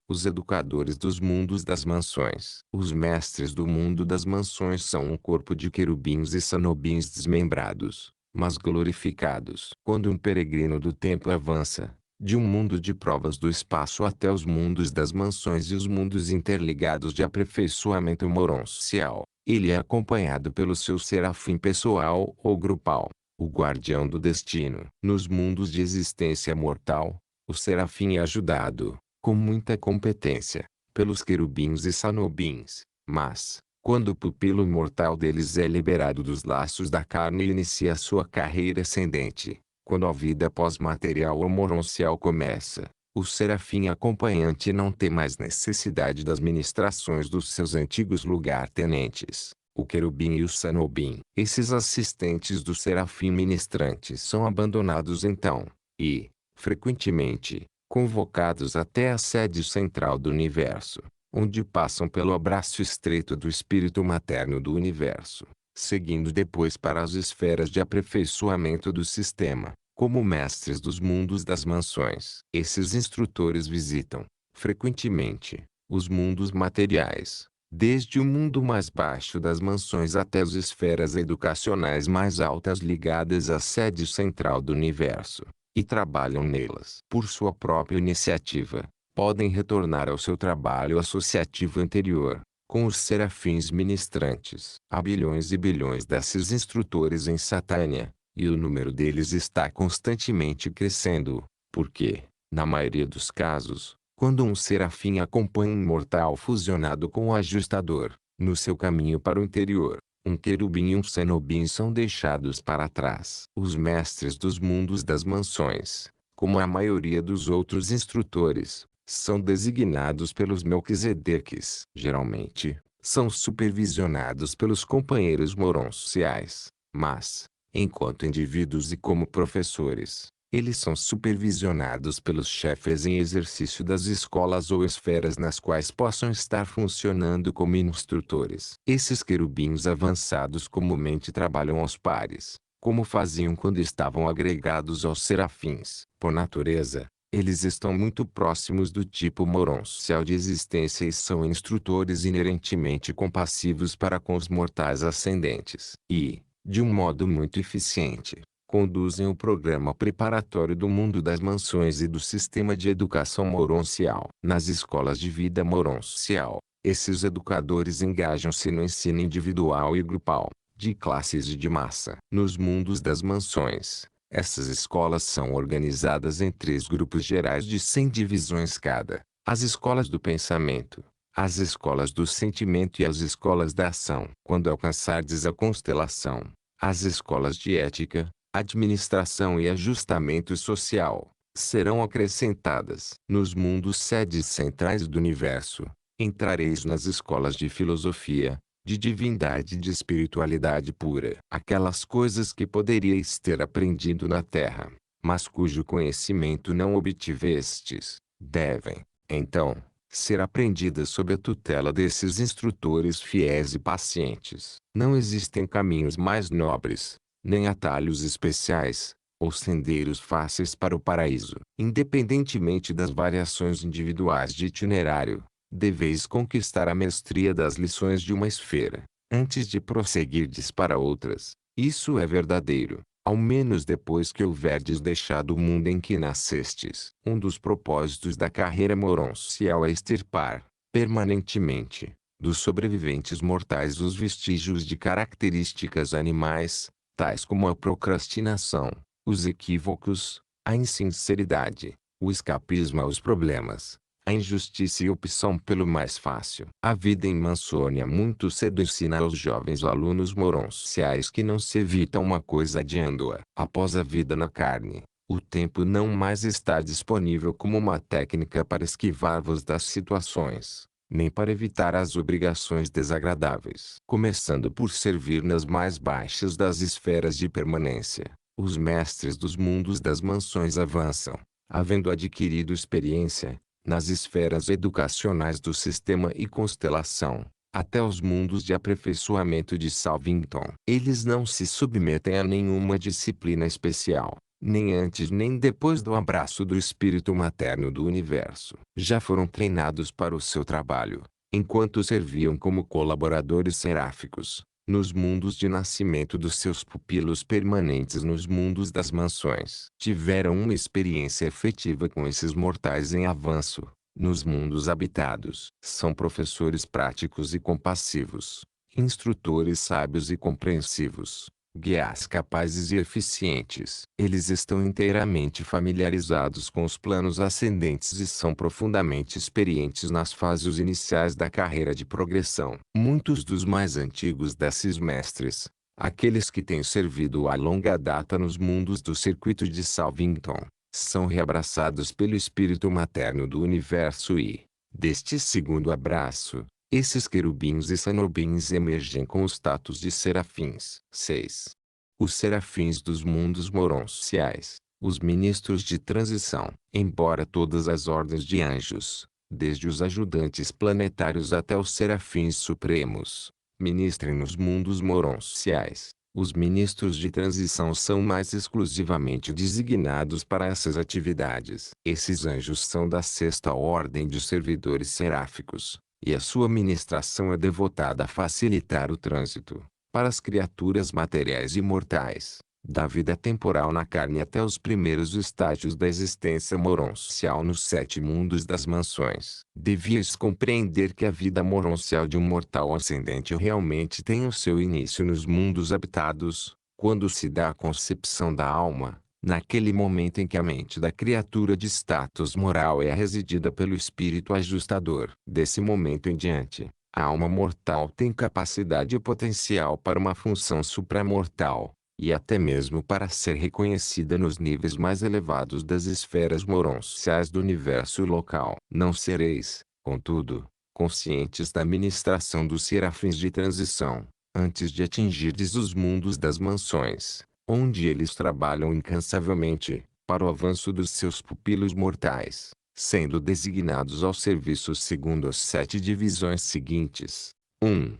Os educadores dos mundos das mansões. Os mestres do mundo das mansões são um corpo de querubins e sanobins desmembrados, mas glorificados. Quando um peregrino do tempo avança, De um mundo de provas do espaço até os mundos das mansões e os mundos interligados de aperfeiçoamento moroncial, ele é acompanhado pelo seu serafim pessoal ou grupal, o guardião do destino. Nos mundos de existência mortal, o serafim é ajudado, com muita competência, pelos querubins e sanobins, mas, quando o pupilo mortal deles é liberado dos laços da carne e inicia sua carreira ascendente, quando a vida pós-material ou moroncial começa, o serafim acompanhante não tem mais necessidade das ministrações dos seus antigos lugar-tenentes, o querubim e o sanobim. Esses assistentes do serafim ministrante são abandonados então, e, frequentemente, convocados até a sede central do universo, onde passam pelo abraço estreito do espírito materno do universo, seguindo depois para as esferas de aperfeiçoamento do sistema, como mestres dos mundos das mansões. Esses instrutores visitam, frequentemente, os mundos materiais, desde o mundo mais baixo das mansões até as esferas educacionais mais altas ligadas à sede central do universo, e trabalham nelas. Por sua própria iniciativa, podem retornar ao seu trabalho associativo anterior, com os serafins ministrantes. Há bilhões e bilhões desses instrutores em Satânia, e o número deles está constantemente crescendo, porque, na maioria dos casos, quando um serafim acompanha um mortal fusionado com o ajustador, no seu caminho para o interior, um querubim e um sanobim são deixados para trás. Os mestres dos mundos das mansões, como a maioria dos outros instrutores, são designados pelos Melquisedeques. Geralmente, são supervisionados pelos companheiros moronciais, mas, enquanto indivíduos e como professores, eles são supervisionados pelos chefes em exercício das escolas ou esferas nas quais possam estar funcionando como instrutores. Esses querubins avançados comumente trabalham aos pares, como faziam quando estavam agregados aos serafins. Por natureza, eles estão muito próximos do tipo moroncial de existência e são instrutores inerentemente compassivos para com os mortais ascendentes. E, de um modo muito eficiente, conduzem o programa preparatório do mundo das mansões e do sistema de educação moroncial. Nas escolas de vida moroncial, esses educadores engajam-se no ensino individual e grupal, de classes e de massa. Nos mundos das mansões, essas escolas são organizadas em 3 grupos gerais de 100 divisões cada: as escolas do pensamento, as escolas do sentimento e as escolas da ação. Quando alcançardes a constelação, as escolas de ética, administração e ajustamento social serão acrescentadas. Nos mundos sedes centrais do universo, entrareis nas escolas de filosofia, de divindade e de espiritualidade pura. Aquelas coisas que poderíeis ter aprendido na terra, mas cujo conhecimento não obtivestes, devem, então, ser aprendidas sob a tutela desses instrutores fiéis e pacientes. Não existem caminhos mais nobres, nem atalhos especiais, ou sendeiros fáceis para o paraíso. Independentemente das variações individuais de itinerário, deveis conquistar a mestria das lições de uma esfera, antes de prosseguirdes para outras. Isso é verdadeiro, ao menos depois que houverdes deixado o mundo em que nascestes. Um dos propósitos da carreira moroncial é extirpar, permanentemente, dos sobreviventes mortais os vestígios de características animais, tais como a procrastinação, os equívocos, a insinceridade, o escapismo aos problemas, a injustiça e opção pelo mais fácil. A vida em Mansônia muito cedo ensina aos jovens alunos moronciais que não se evita uma coisa adiando-a. Após a vida na carne, o tempo não mais está disponível como uma técnica para esquivar-vos das situações, nem para evitar as obrigações desagradáveis. Começando por servir nas mais baixas das esferas de permanência, os mestres dos mundos das mansões avançam, havendo adquirido experiência, nas esferas educacionais do sistema e constelação, até os mundos de aperfeiçoamento de Salvington. Eles não se submetem a nenhuma disciplina especial, nem antes nem depois do abraço do espírito materno do universo. Já foram treinados para o seu trabalho, enquanto serviam como colaboradores seráficos, nos mundos de nascimento dos seus pupilos permanentes nos mundos das mansões. Tiveram uma experiência efetiva com esses mortais em avanço, nos mundos habitados. São professores práticos e compassivos, instrutores sábios e compreensivos, guias capazes e eficientes. Eles estão inteiramente familiarizados com os planos ascendentes e são profundamente experientes nas fases iniciais da carreira de progressão. Muitos dos mais antigos desses mestres, aqueles que têm servido a longa data nos mundos do circuito de Salvington, são reabraçados pelo espírito materno do universo e, deste segundo abraço, esses querubins e sanobins emergem com o status de serafins. 6. Os serafins dos mundos moronciais, os ministros de transição. Embora todas as ordens de anjos, desde os ajudantes planetários até os serafins supremos, ministrem nos mundos moronciais, os ministros de transição são mais exclusivamente designados para essas atividades. Esses anjos são da sexta ordem de servidores seráficos, e a sua ministração é devotada a facilitar o trânsito, para as criaturas materiais e mortais, da vida temporal na carne até os primeiros estágios da existência moroncial nos 7 mundos das mansões. Devias compreender que a vida moroncial de um mortal ascendente realmente tem o seu início nos mundos habitados, quando se dá a concepção da alma, naquele momento em que a mente da criatura de status moral é residida pelo espírito ajustador. Desse momento em diante, a alma mortal tem capacidade e potencial para uma função supramortal, e até mesmo para ser reconhecida nos níveis mais elevados das esferas moronciais do universo local. Não sereis, contudo, conscientes da ministração dos serafins de transição, antes de atingirdes os mundos das mansões, onde eles trabalham incansavelmente, para o avanço dos seus pupilos mortais, sendo designados ao serviço segundo as 7 divisões seguintes. 1.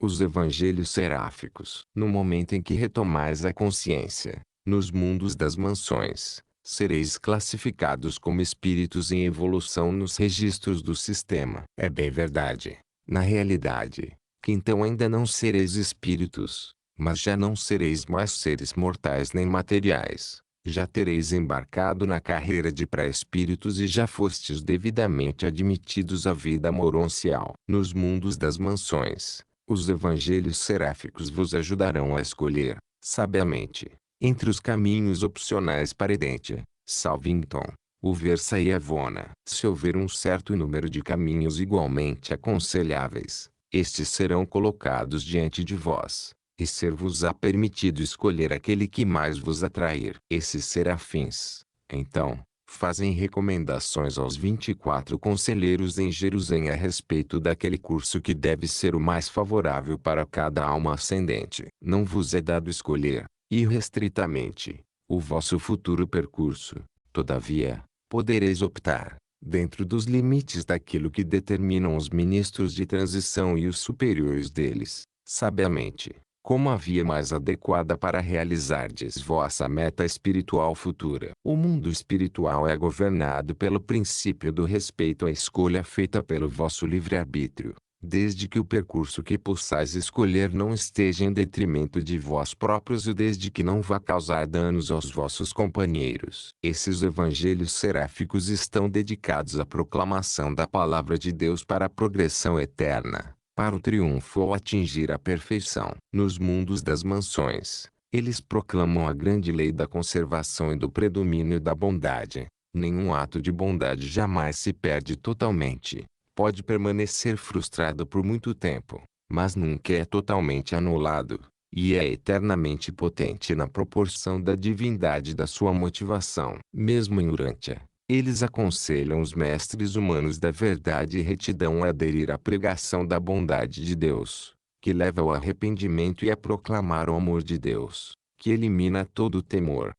Os evangelhos seráficos. No momento em que retomais a consciência, nos mundos das mansões, sereis classificados como espíritos em evolução nos registros do sistema. É bem verdade, na realidade, que então ainda não sereis espíritos, mas já não sereis mais seres mortais nem materiais. Já tereis embarcado na carreira de pré-espíritos e já fostes devidamente admitidos à vida moroncial. Nos mundos das mansões, os evangelhos seráficos vos ajudarão a escolher, sabiamente, entre os caminhos opcionais para Edente, Salvington, Uversa e Avona. Se houver um certo número de caminhos igualmente aconselháveis, estes serão colocados diante de vós, e ser-vos-á permitido escolher aquele que mais vos atrair. Esses serafins, então, fazem recomendações aos 24 conselheiros em Jerusalém a respeito daquele curso que deve ser o mais favorável para cada alma ascendente. Não vos é dado escolher, irrestritamente, o vosso futuro percurso. Todavia, podereis optar, dentro dos limites daquilo que determinam os ministros de transição e os superiores deles, sabiamente, como a via mais adequada para realizardes vossa meta espiritual futura. O mundo espiritual é governado pelo princípio do respeito à escolha feita pelo vosso livre-arbítrio, desde que o percurso que possais escolher não esteja em detrimento de vós próprios e desde que não vá causar danos aos vossos companheiros. Esses evangelhos seráficos estão dedicados à proclamação da palavra de Deus para a progressão eterna, para o triunfo ao atingir a perfeição. Nos mundos das mansões, eles proclamam a grande lei da conservação e do predomínio da bondade. Nenhum ato de bondade jamais se perde totalmente. Pode permanecer frustrado por muito tempo, mas nunca é totalmente anulado, e é eternamente potente na proporção da divindade da sua motivação. Mesmo em Urântia, eles aconselham os mestres humanos da verdade e retidão a aderir à pregação da bondade de Deus, que leva ao arrependimento e a proclamar o amor de Deus, que elimina todo o temor.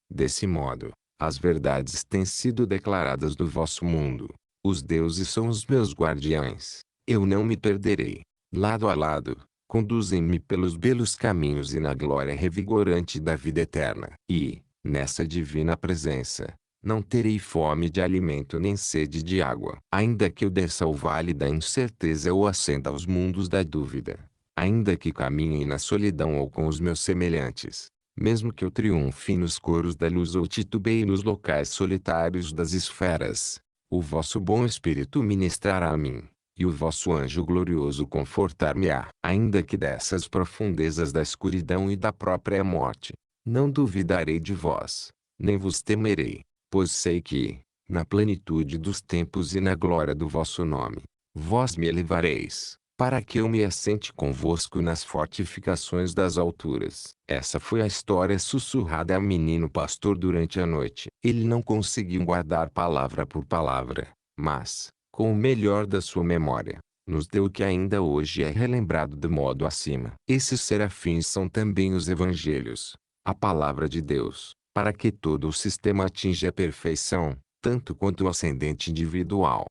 Desse modo, as verdades têm sido declaradas do vosso mundo. Os deuses são os meus guardiães. Eu não me perderei. Lado a lado, conduzem-me pelos belos caminhos e na glória revigorante da vida eterna. E, nessa divina presença, não terei fome de alimento nem sede de água. Ainda que eu desça ao vale da incerteza ou ascenda aos mundos da dúvida, ainda que caminhe na solidão ou com os meus semelhantes, mesmo que eu triunfe nos coros da luz ou titubeie nos locais solitários das esferas, o vosso bom Espírito ministrará a mim, e o vosso anjo glorioso confortar-me-á. Ainda que dessas profundezas da escuridão e da própria morte, não duvidarei de vós, nem vos temerei, pois sei que, na plenitude dos tempos e na glória do vosso nome, vós me elevareis, para que eu me assente convosco nas fortificações das alturas. Essa foi a história sussurrada ao menino pastor durante a noite. Ele não conseguiu guardar palavra por palavra, mas, com o melhor da sua memória, nos deu o que ainda hoje é relembrado de modo acima. Esses serafins são também os evangelhos, a palavra de Deus, para que todo o sistema atinja a perfeição, tanto quanto o ascendente individual.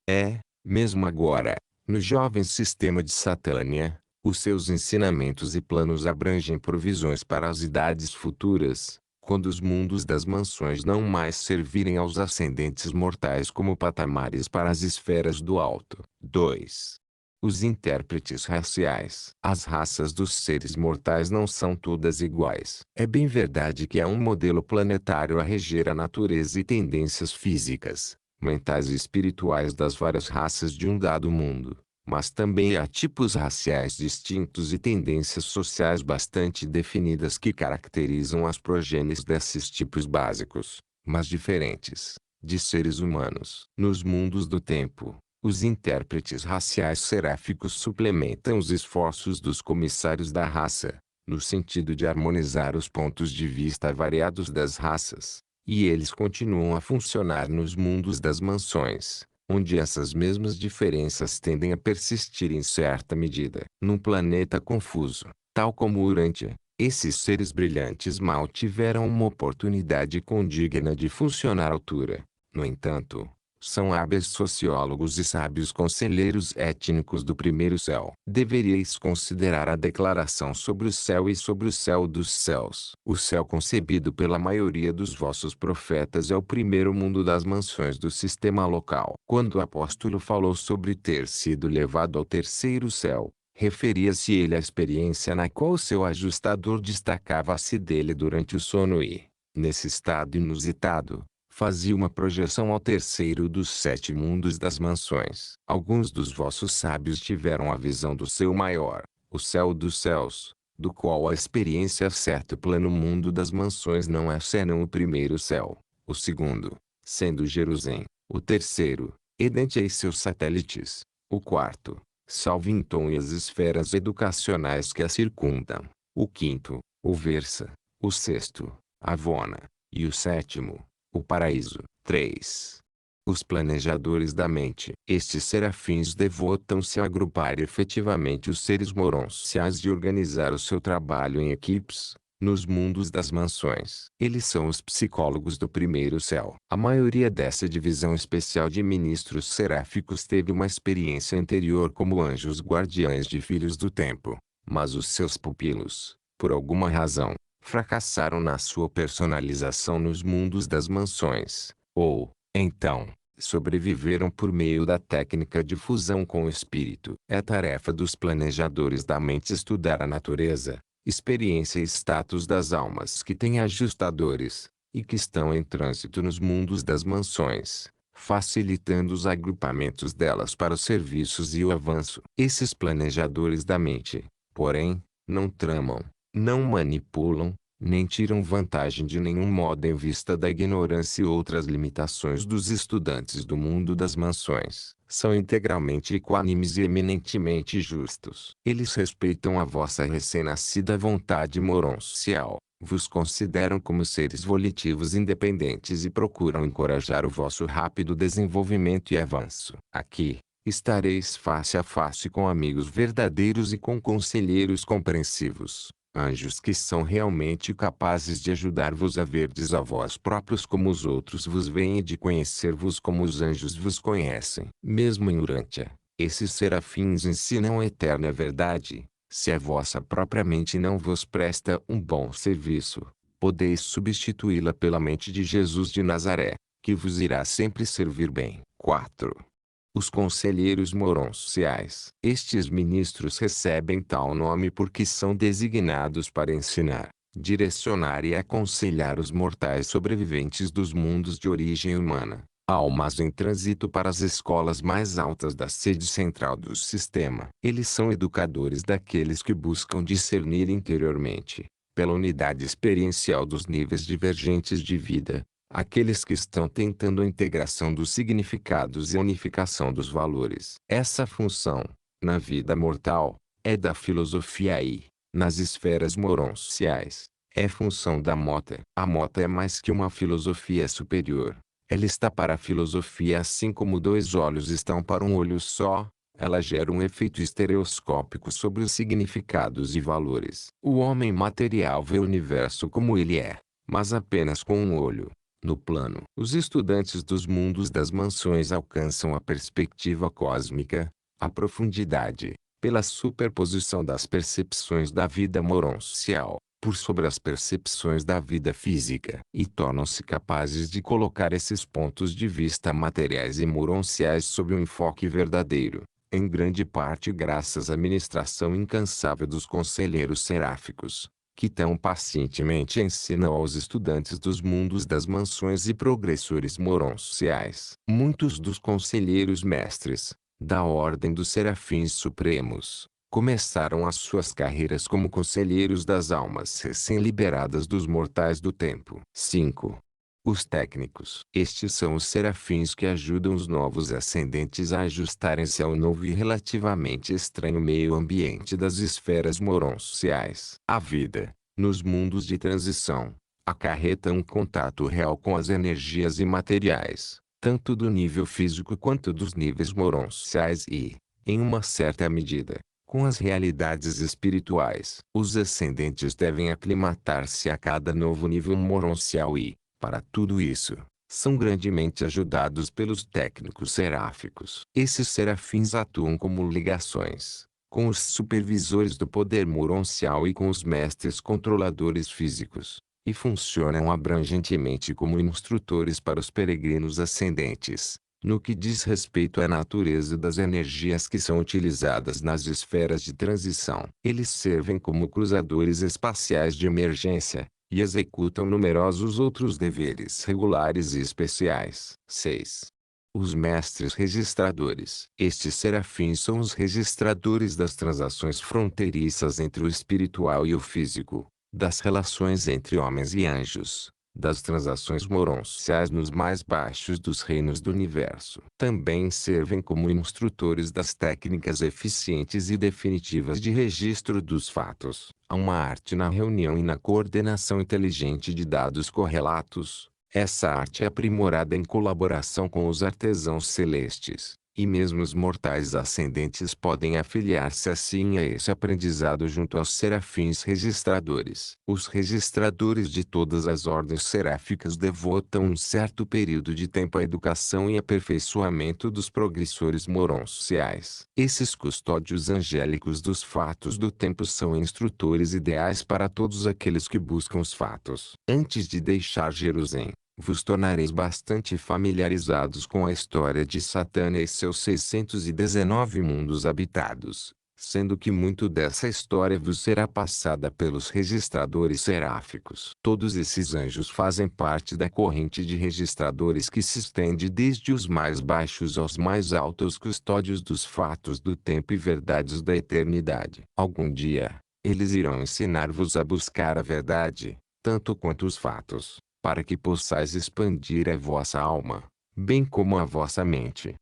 Mesmo agora, no jovem sistema de Satânia, os seus ensinamentos e planos abrangem provisões para as idades futuras, quando os mundos das mansões não mais servirem aos ascendentes mortais como patamares para as esferas do alto. 2. Os intérpretes raciais. As raças dos seres mortais não são todas iguais. É bem verdade que há um modelo planetário a reger a natureza e tendências físicas, mentais e espirituais das várias raças de um dado mundo. Mas também há tipos raciais distintos e tendências sociais bastante definidas que caracterizam as progênies desses tipos básicos, mas diferentes, de seres humanos. Nos mundos do tempo, os intérpretes raciais seráficos suplementam os esforços dos comissários da raça, no sentido de harmonizar os pontos de vista variados das raças, e eles continuam a funcionar nos mundos das mansões, onde essas mesmas diferenças tendem a persistir em certa medida. Num planeta confuso, tal como Urântia, esses seres brilhantes mal tiveram uma oportunidade condigna de funcionar à altura. No entanto, são hábeis sociólogos e sábios conselheiros étnicos do primeiro céu. Deveríeis considerar a declaração sobre o céu e sobre o céu dos céus. O céu concebido pela maioria dos vossos profetas é o primeiro mundo das mansões do sistema local. Quando o apóstolo falou sobre ter sido levado ao terceiro céu, referia-se ele à experiência na qual o seu ajustador destacava-se dele durante o sono e, nesse estado inusitado, fazia uma projeção ao terceiro dos 7 mundos das mansões. Alguns dos vossos sábios tiveram a visão do seu maior, o céu dos céus, do qual a experiência certo plano mundo das mansões não é senão o primeiro céu, o segundo, sendo Jerusalém, o terceiro, Edente e seus satélites, o quarto, Salvington e as esferas educacionais que a circundam, o quinto, o Versa, o sexto, Avona, e o sétimo, o paraíso. 3. Os planejadores da mente. Estes serafins devotam-se a agrupar efetivamente os seres moronciais e organizar o seu trabalho em equipes, nos mundos das mansões. Eles são os psicólogos do primeiro céu. A maioria dessa divisão especial de ministros seráficos teve uma experiência anterior como anjos guardiães de filhos do tempo, mas os seus pupilos, por alguma razão, fracassaram na sua personalização nos mundos das mansões, ou, então, sobreviveram por meio da técnica de fusão com o espírito. É tarefa dos planejadores da mente estudar a natureza, experiência e status das almas que têm ajustadores, e que estão em trânsito nos mundos das mansões, facilitando os agrupamentos delas para os serviços e o avanço. Esses planejadores da mente, porém, não tramam, não manipulam, nem tiram vantagem de nenhum modo em vista da ignorância e outras limitações dos estudantes do mundo das mansões. São integralmente equânimes e eminentemente justos. Eles respeitam a vossa recém-nascida vontade moroncial, vos consideram como seres volitivos independentes e procuram encorajar o vosso rápido desenvolvimento e avanço. Aqui, estareis face a face com amigos verdadeiros e com conselheiros compreensivos, anjos que são realmente capazes de ajudar-vos a verdes a vós próprios como os outros vos veem e de conhecer-vos como os anjos vos conhecem. Mesmo em Urântia, esses serafins ensinam a eterna verdade. Se a vossa própria mente não vos presta um bom serviço, podeis substituí-la pela mente de Jesus de Nazaré, que vos irá sempre servir bem. 4. Os conselheiros moronciais. Estes ministros recebem tal nome porque são designados para ensinar, direcionar e aconselhar os mortais sobreviventes dos mundos de origem humana, almas em trânsito para as escolas mais altas da sede central do sistema. Eles são educadores daqueles que buscam discernir interiormente, pela unidade experiencial dos níveis divergentes de vida, aqueles que estão tentando a integração dos significados e a unificação dos valores. Essa função, na vida mortal, é da filosofia e, nas esferas moronciais, é função da mota. A mota é mais que uma filosofia superior. Ela está para a filosofia assim como dois olhos estão para um olho só. Ela gera um efeito estereoscópico sobre os significados e valores. O homem material vê o universo como ele é, mas apenas com um olho. No plano, os estudantes dos mundos das mansões alcançam a perspectiva cósmica, a profundidade, pela superposição das percepções da vida moroncial, por sobre as percepções da vida física, e tornam-se capazes de colocar esses pontos de vista materiais e moronciais sob um enfoque verdadeiro, em grande parte graças à ministração incansável dos conselheiros seráficos, que tão pacientemente ensinam aos estudantes dos mundos das mansões e progressores moronciais. Muitos dos conselheiros mestres, da ordem dos serafins supremos, começaram as suas carreiras como conselheiros das almas recém-liberadas dos mortais do tempo. 5. Os técnicos. Estes são os serafins que ajudam os novos ascendentes a ajustarem-se ao novo e relativamente estranho meio ambiente das esferas moronciais. A vida, nos mundos de transição, acarreta um contato real com as energias imateriais, tanto do nível físico quanto dos níveis moronciais e, em uma certa medida, com as realidades espirituais. Os ascendentes devem aclimatar-se a cada novo nível moroncial e, para tudo isso, são grandemente ajudados pelos técnicos seráficos. Esses serafins atuam como ligações, com os supervisores do poder moroncial e com os mestres controladores físicos, e funcionam abrangentemente como instrutores para os peregrinos ascendentes, no que diz respeito à natureza das energias que são utilizadas nas esferas de transição. Eles servem como cruzadores espaciais de emergência, e executam numerosos outros deveres regulares e especiais. 6. Os mestres registradores. Estes serafins são os registradores das transações fronteiriças entre o espiritual e o físico, das relações entre homens e anjos, das transações moronciais nos mais baixos dos reinos do universo. Também servem como instrutores das técnicas eficientes e definitivas de registro dos fatos. Há uma arte na reunião e na coordenação inteligente de dados correlatos. Essa arte é aprimorada em colaboração com os artesãos celestes, e mesmo os mortais ascendentes podem afiliar-se assim a esse aprendizado junto aos serafins registradores. Os registradores de todas as ordens seráficas devotam um certo período de tempo à educação e aperfeiçoamento dos progressores moronciais. Esses custódios angélicos dos fatos do tempo são instrutores ideais para todos aqueles que buscam os fatos. Antes de deixar Jerusalém, vos tornareis bastante familiarizados com a história de Satã e seus 619 mundos habitados, sendo que muito dessa história vos será passada pelos registradores seráficos. Todos esses anjos fazem parte da corrente de registradores que se estende desde os mais baixos aos mais altos custódios dos fatos do tempo e verdades da eternidade. Algum dia, eles irão ensinar-vos a buscar a verdade, tanto quanto os fatos, para que possais expandir a vossa alma, bem como a vossa mente.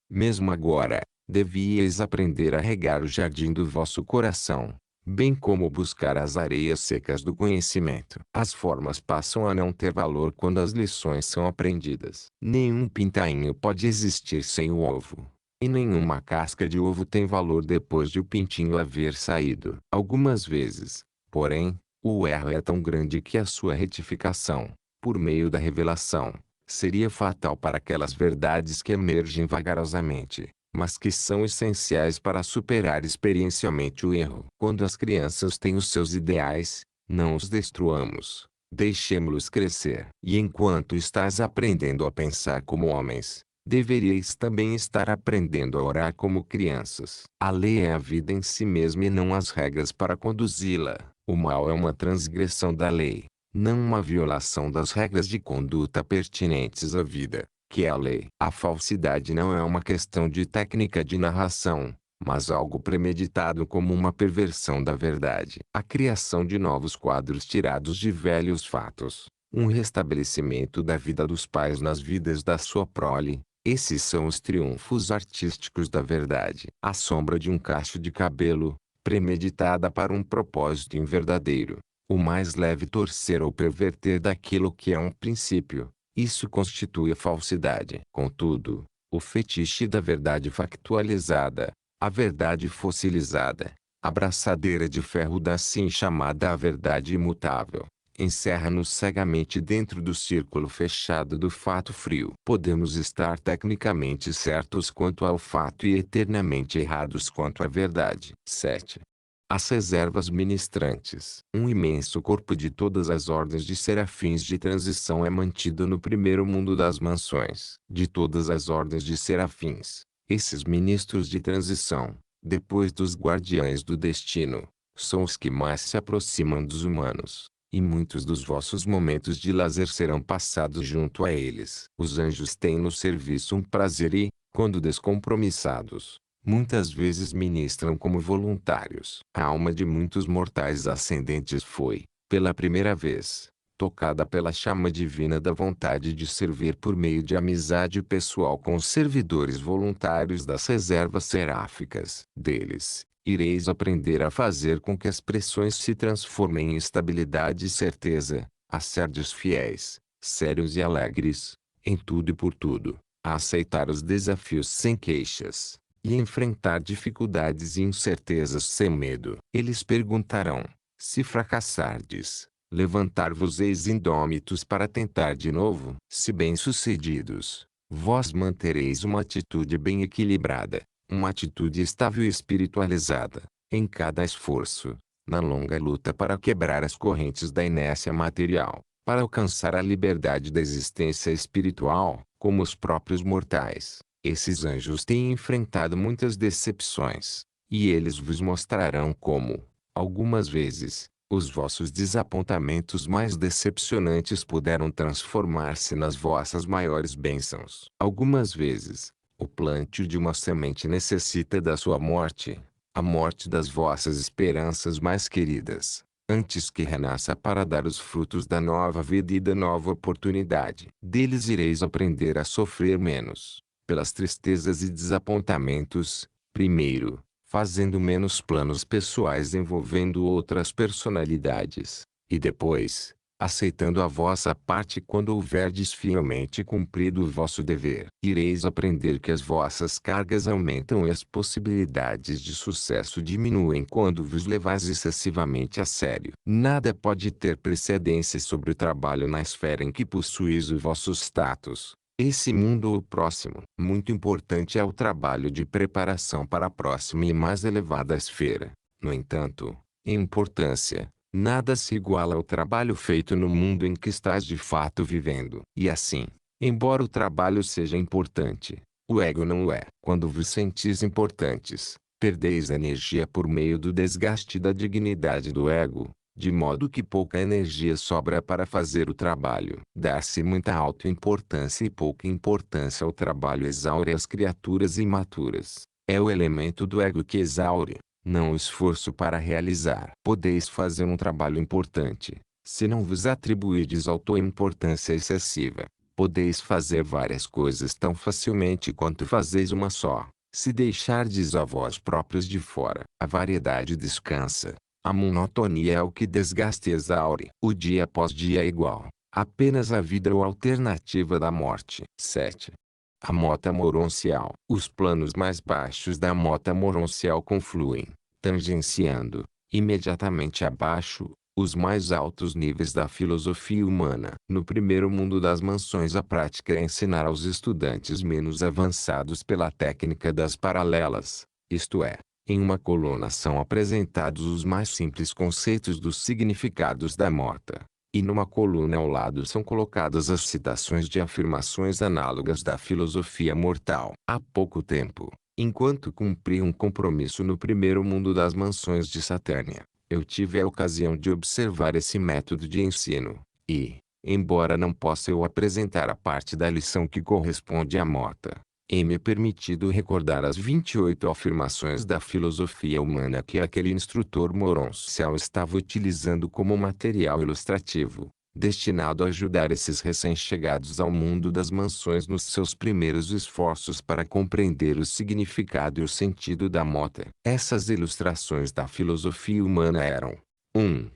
Mesmo agora, devíeis aprender a regar o jardim do vosso coração, bem como buscar as areias secas do conhecimento. As formas passam a não ter valor quando as lições são aprendidas. Nenhum pintainho pode existir sem o ovo, e nenhuma casca de ovo tem valor depois de o pintinho haver saído. Algumas vezes, porém, o erro é tão grande que a sua retificação, por meio da revelação, seria fatal para aquelas verdades que emergem vagarosamente, mas que são essenciais para superar experiencialmente o erro. Quando as crianças têm os seus ideais, não os destruamos, deixemo-los crescer. E enquanto estás aprendendo a pensar como homens, Deveríeis também estar aprendendo a orar como crianças. A lei é a vida em si mesma e não as regras para conduzi-la. O mal é uma transgressão da lei, não uma violação das regras de conduta pertinentes à vida, que é a lei. A falsidade não é uma questão de técnica de narração, mas algo premeditado como uma perversão da verdade. A criação de novos quadros tirados de velhos fatos. Um restabelecimento da vida dos pais nas vidas da sua prole. Esses são os triunfos artísticos da verdade. A sombra de um cacho de cabelo, premeditada para um propósito inverdadeiro. O mais leve torcer ou perverter daquilo que é um princípio. Isso constitui a falsidade. Contudo, o fetiche da verdade factualizada, a verdade fossilizada, a braçadeira de ferro da assim chamada a verdade imutável, encerra-nos cegamente dentro do círculo fechado do fato frio. Podemos estar tecnicamente certos quanto ao fato e eternamente errados quanto à verdade. 7. As reservas ministrantes. Um imenso corpo de todas as ordens de serafins de transição é mantido no primeiro mundo das mansões. De todas as ordens de serafins, esses ministros de transição, depois dos guardiães do destino, são os que mais se aproximam dos humanos, e muitos dos vossos momentos de lazer serão passados junto a eles. Os anjos têm no serviço um prazer e, quando descompromissados, muitas vezes ministram como voluntários. A alma de muitos mortais ascendentes foi, pela primeira vez, tocada pela chama divina da vontade de servir por meio de amizade pessoal com os servidores voluntários das reservas seráficas. Deles, ireis aprender a fazer com que as pressões se transformem em estabilidade e certeza, a serdes fiéis, sérios e alegres, em tudo e por tudo, a aceitar os desafios sem queixas e enfrentar dificuldades e incertezas sem medo. Eles perguntarão: se fracassardes, levantar-vos-eis indômitos para tentar de novo? Se bem-sucedidos, vós mantereis uma atitude bem equilibrada, uma atitude estável e espiritualizada, em cada esforço, na longa luta para quebrar as correntes da inércia material, para alcançar a liberdade da existência espiritual, como os próprios mortais. Esses anjos têm enfrentado muitas decepções, e eles vos mostrarão como, algumas vezes, os vossos desapontamentos mais decepcionantes puderam transformar-se nas vossas maiores bênçãos. Algumas vezes, o plantio de uma semente necessita da sua morte, a morte das vossas esperanças mais queridas, antes que renasça para dar os frutos da nova vida e da nova oportunidade. Deles ireis aprender a sofrer menos pelas tristezas e desapontamentos, primeiro, fazendo menos planos pessoais envolvendo outras personalidades, e depois, aceitando a vossa parte quando houverdes fielmente cumprido o vosso dever. Ireis aprender que as vossas cargas aumentam e as possibilidades de sucesso diminuem quando vos levais excessivamente a sério. Nada pode ter precedência sobre o trabalho na esfera em que possuís o vosso status. Esse mundo ou o próximo. Muito importante é o trabalho de preparação para a próxima e mais elevada esfera. No entanto, em importância, nada se iguala ao trabalho feito no mundo em que estás de fato vivendo. E assim, embora o trabalho seja importante, o ego não o é. Quando vos sentis importantes, perdeis energia por meio do desgaste da dignidade do ego, de modo que pouca energia sobra para fazer o trabalho. Dar-se muita autoimportância e pouca importância ao trabalho exaure as criaturas imaturas. É o elemento do ego que exaure, não o esforço para realizar. Podeis fazer um trabalho importante, se não vos atribuirdes autoimportância excessiva. Podeis fazer várias coisas tão facilmente quanto fazeis uma só, se deixardes a vós próprios de fora. A variedade descansa. A monotonia é o que desgasta e exaure. O dia após dia é igual. Apenas a vida ou alternativa da morte. 7. A mota moroncial. Os planos mais baixos da mota moroncial confluem, tangenciando, imediatamente abaixo, os mais altos níveis da filosofia humana. No primeiro mundo das mansões a prática é ensinar aos estudantes menos avançados pela técnica das paralelas, isto é, em uma coluna são apresentados os mais simples conceitos dos significados da mota, E numa coluna ao lado são colocadas as citações de afirmações análogas da filosofia mortal. Há pouco tempo, enquanto cumpri um compromisso no primeiro mundo das mansões de Satânia, eu tive a ocasião de observar esse método de ensino, e, embora não possa eu apresentar a parte da lição que corresponde à morta, é-me permitido recordar as 28 afirmações da filosofia humana que aquele instrutor moroncial estava utilizando como material ilustrativo, destinado a ajudar esses recém-chegados ao mundo das mansões nos seus primeiros esforços para compreender o significado e o sentido da morte. Essas ilustrações da filosofia humana eram: 1.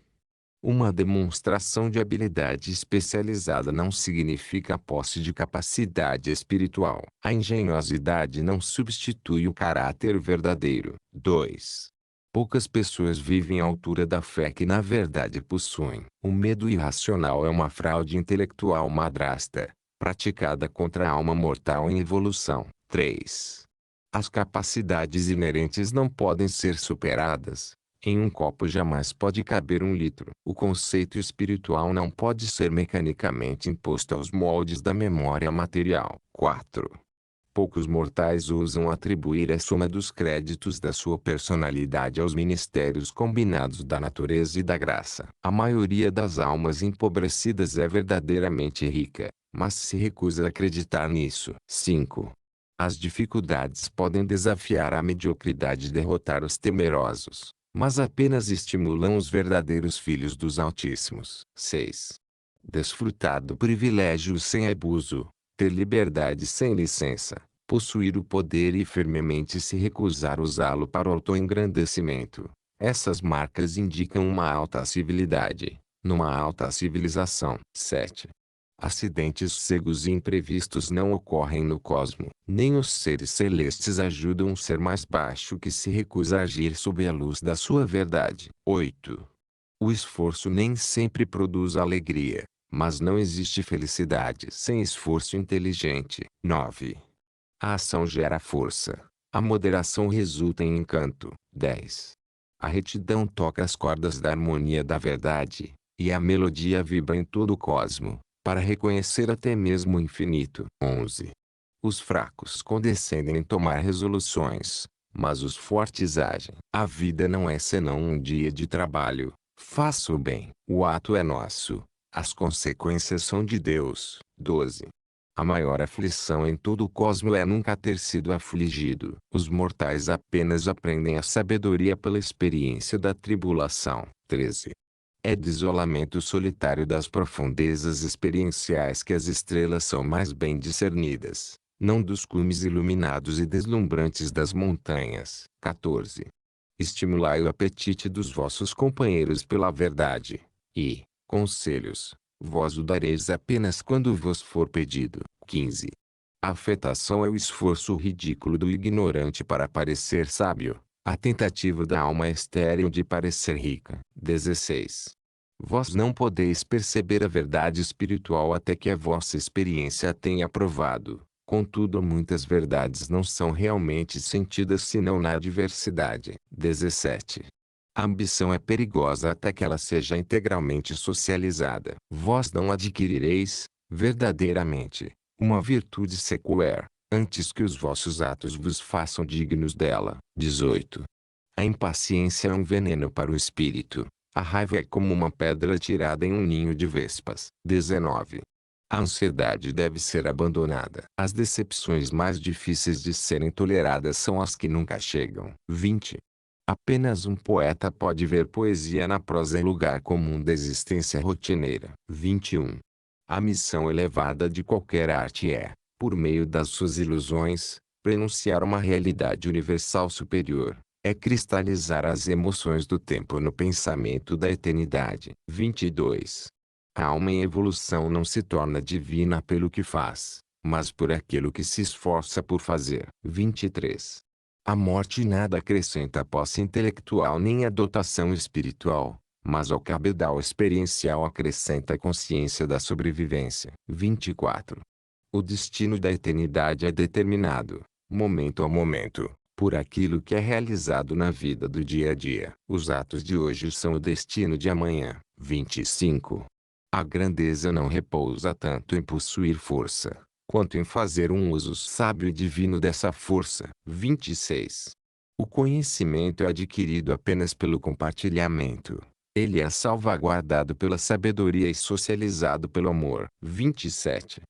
Uma demonstração de habilidade especializada não significa a posse de capacidade espiritual. A engenhosidade não substitui o caráter verdadeiro. 2. Poucas pessoas vivem à altura da fé que na verdade possuem. O medo irracional é uma fraude intelectual madrasta, praticada contra a alma mortal em evolução. 3. As capacidades inerentes não podem ser superadas. Em um copo jamais pode caber 1 litro. O conceito espiritual não pode ser mecanicamente imposto aos moldes da memória material. 4. Poucos mortais ousam atribuir a soma dos créditos da sua personalidade aos ministérios combinados da natureza e da graça. A maioria das almas empobrecidas é verdadeiramente rica, mas se recusa a acreditar nisso. 5. As dificuldades podem desafiar a mediocridade e derrotar os temerosos, mas apenas estimulam os verdadeiros filhos dos Altíssimos. 6. Desfrutar do privilégio sem abuso, ter liberdade sem licença, possuir o poder e firmemente se recusar usá-lo para o autoengrandecimento. Essas marcas indicam uma alta civilidade, numa alta civilização. 7. Acidentes cegos e imprevistos não ocorrem no cosmo. Nem os seres celestes ajudam um ser mais baixo que se recusa a agir sob a luz da sua verdade. 8. O esforço nem sempre produz alegria, mas não existe felicidade sem esforço inteligente. 9. A ação gera força. A moderação resulta em encanto. 10. A retidão toca as cordas da harmonia da verdade, e a melodia vibra em todo o cosmo, para reconhecer até mesmo o infinito. 11. Os fracos condescendem em tomar resoluções, mas os fortes agem. A vida não é senão um dia de trabalho. Faça o bem. O ato é nosso. As consequências são de Deus. 12. A maior aflição em todo o cosmo é nunca ter sido afligido. Os mortais apenas aprendem a sabedoria pela experiência da tribulação. 13. É do isolamento solitário das profundezas experienciais que as estrelas são mais bem discernidas, não dos cumes iluminados e deslumbrantes das montanhas. 14. Estimulai o apetite dos vossos companheiros pela verdade, e, conselhos, vós o dareis apenas quando vos for pedido. 15. A afetação é o esforço ridículo do ignorante para parecer sábio, a tentativa da alma estéril de parecer rica. 16. Vós não podeis perceber a verdade espiritual até que a vossa experiência a tenha provado. Contudo, muitas verdades não são realmente sentidas senão na adversidade. 17. A ambição é perigosa até que ela seja integralmente socializada. Vós não adquirireis, verdadeiramente, uma virtude secular, antes que os vossos atos vos façam dignos dela. 18. A impaciência é um veneno para o espírito. A raiva é como uma pedra tirada em um ninho de vespas. 19. A ansiedade deve ser abandonada. As decepções mais difíceis de serem toleradas são as que nunca chegam. 20. Apenas um poeta pode ver poesia na prosa em lugar comum da existência rotineira. 21. A missão elevada de qualquer arte é, por meio das suas ilusões, prenunciar uma realidade universal superior. É cristalizar as emoções do tempo no pensamento da eternidade. 22. A alma em evolução não se torna divina pelo que faz, mas por aquilo que se esforça por fazer. 23. A morte nada acrescenta à posse intelectual nem à dotação espiritual, mas ao cabedal experiencial acrescenta a consciência da sobrevivência. 24. O destino da eternidade é determinado, momento a momento, por aquilo que é realizado na vida do dia a dia. Os atos de hoje são o destino de amanhã. 25. A grandeza não repousa tanto em possuir força, quanto em fazer um uso sábio e divino dessa força. 26. O conhecimento é adquirido apenas pelo compartilhamento. Ele é salvaguardado pela sabedoria e socializado pelo amor. 27.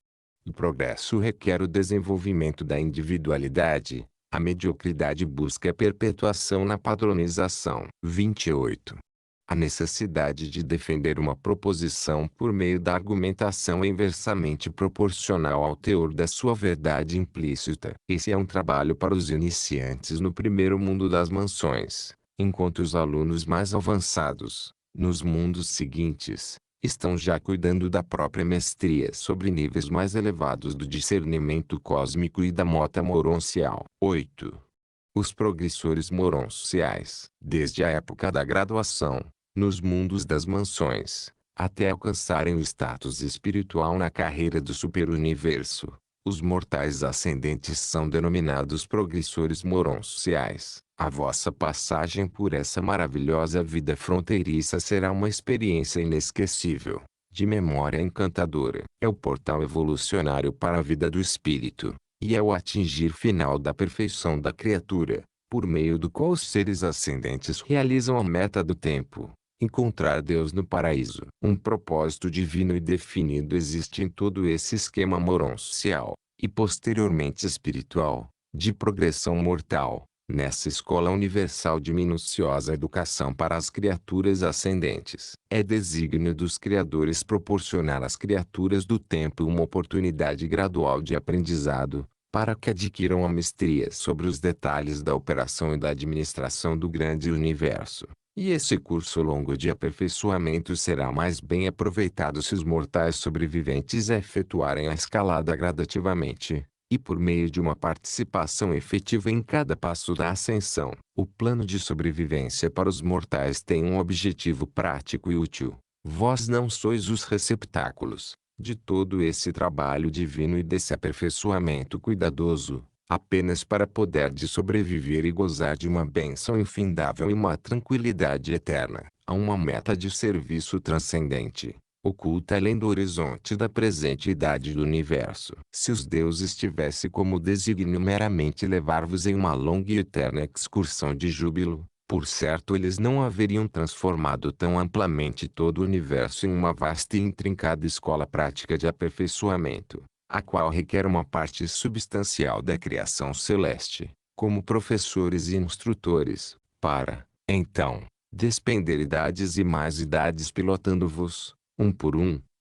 O progresso requer o desenvolvimento da individualidade. A mediocridade busca a perpetuação na padronização. 28. A necessidade de defender uma proposição por meio da argumentação é inversamente proporcional ao teor da sua verdade implícita. Esse é um trabalho para os iniciantes no primeiro mundo das mansões, enquanto os alunos mais avançados, nos mundos seguintes, estão já cuidando da própria mestria sobre níveis mais elevados do discernimento cósmico e da mota moroncial. 8. Os progressores moronciais, desde a época da graduação, nos mundos das mansões, até alcançarem o status espiritual na carreira do superuniverso, os mortais ascendentes são denominados progressores moronciais. A vossa passagem por essa maravilhosa vida fronteiriça será uma experiência inesquecível, de memória encantadora. É o portal evolucionário para a vida do espírito, e é o atingir final da perfeição da criatura, por meio do qual os seres ascendentes realizam a meta do tempo. Encontrar Deus no paraíso. Um propósito divino e definido existe em todo esse esquema moroncial, e posteriormente espiritual, de progressão mortal, nessa escola universal de minuciosa educação para as criaturas ascendentes. É desígnio dos criadores proporcionar às criaturas do tempo uma oportunidade gradual de aprendizado, para que adquiram a mestria sobre os detalhes da operação e da administração do grande universo. E esse curso longo de aperfeiçoamento será mais bem aproveitado se os mortais sobreviventes efetuarem a escalada gradativamente, e por meio de uma participação efetiva em cada passo da ascensão. O plano de sobrevivência para os mortais tem um objetivo prático e útil. Vós não sois os receptáculos de todo esse trabalho divino e desse aperfeiçoamento cuidadoso, apenas para poder de sobreviver e gozar de uma bênção infindável e uma tranquilidade eterna. Há uma meta de serviço transcendente, oculta além do horizonte da presente idade do universo. Se os deuses tivessem como desígnio meramente levar-vos em uma longa e eterna excursão de júbilo, por certo eles não haveriam transformado tão amplamente todo o universo em uma vasta e intrincada escola prática de aperfeiçoamento, a qual requer uma parte substancial da criação celeste, como professores e instrutores, para, então, despender idades e mais idades pilotando-vos,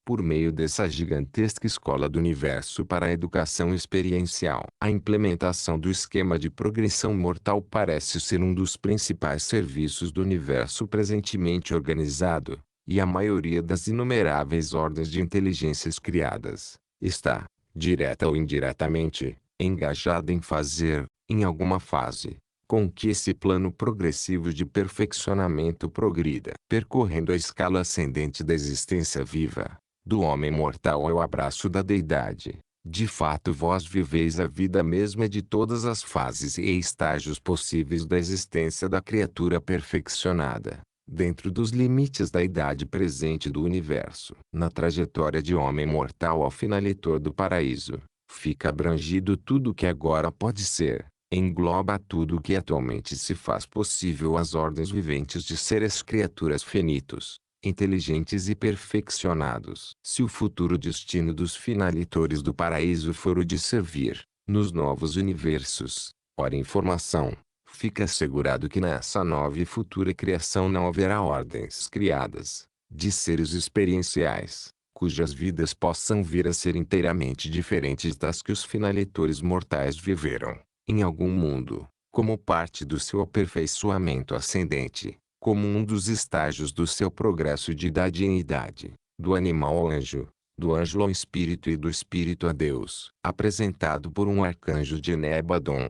por meio dessa gigantesca escola do universo para a educação experiencial. A implementação do esquema de progressão mortal parece ser um dos principais serviços do universo presentemente organizado, e a maioria das inumeráveis ordens de inteligências criadas, está, direta ou indiretamente, engajada em fazer, em alguma fase, com que esse plano progressivo de perfeccionamento progrida, percorrendo a escala ascendente da existência viva, do homem mortal ao abraço da deidade. De fato vós viveis a vida mesma de todas as fases e estágios possíveis da existência da criatura perfeccionada, dentro dos limites da idade presente do universo. Na trajetória de homem mortal ao finalitor do paraíso, fica abrangido tudo o que agora pode ser, engloba tudo o que atualmente se faz possível às ordens viventes de seres criaturas finitos, inteligentes e perfeccionados. Se o futuro destino dos finalitores do paraíso for o de servir, nos novos universos, ora informação, fica assegurado que nessa nova e futura criação não haverá ordens criadas, de seres experienciais, cujas vidas possam vir a ser inteiramente diferentes das que os finalitores mortais viveram, em algum mundo, como parte do seu aperfeiçoamento ascendente, como um dos estágios do seu progresso de idade em idade, do animal ao anjo, do anjo ao espírito e do espírito a Deus. Apresentado por um arcanjo de Nebadon,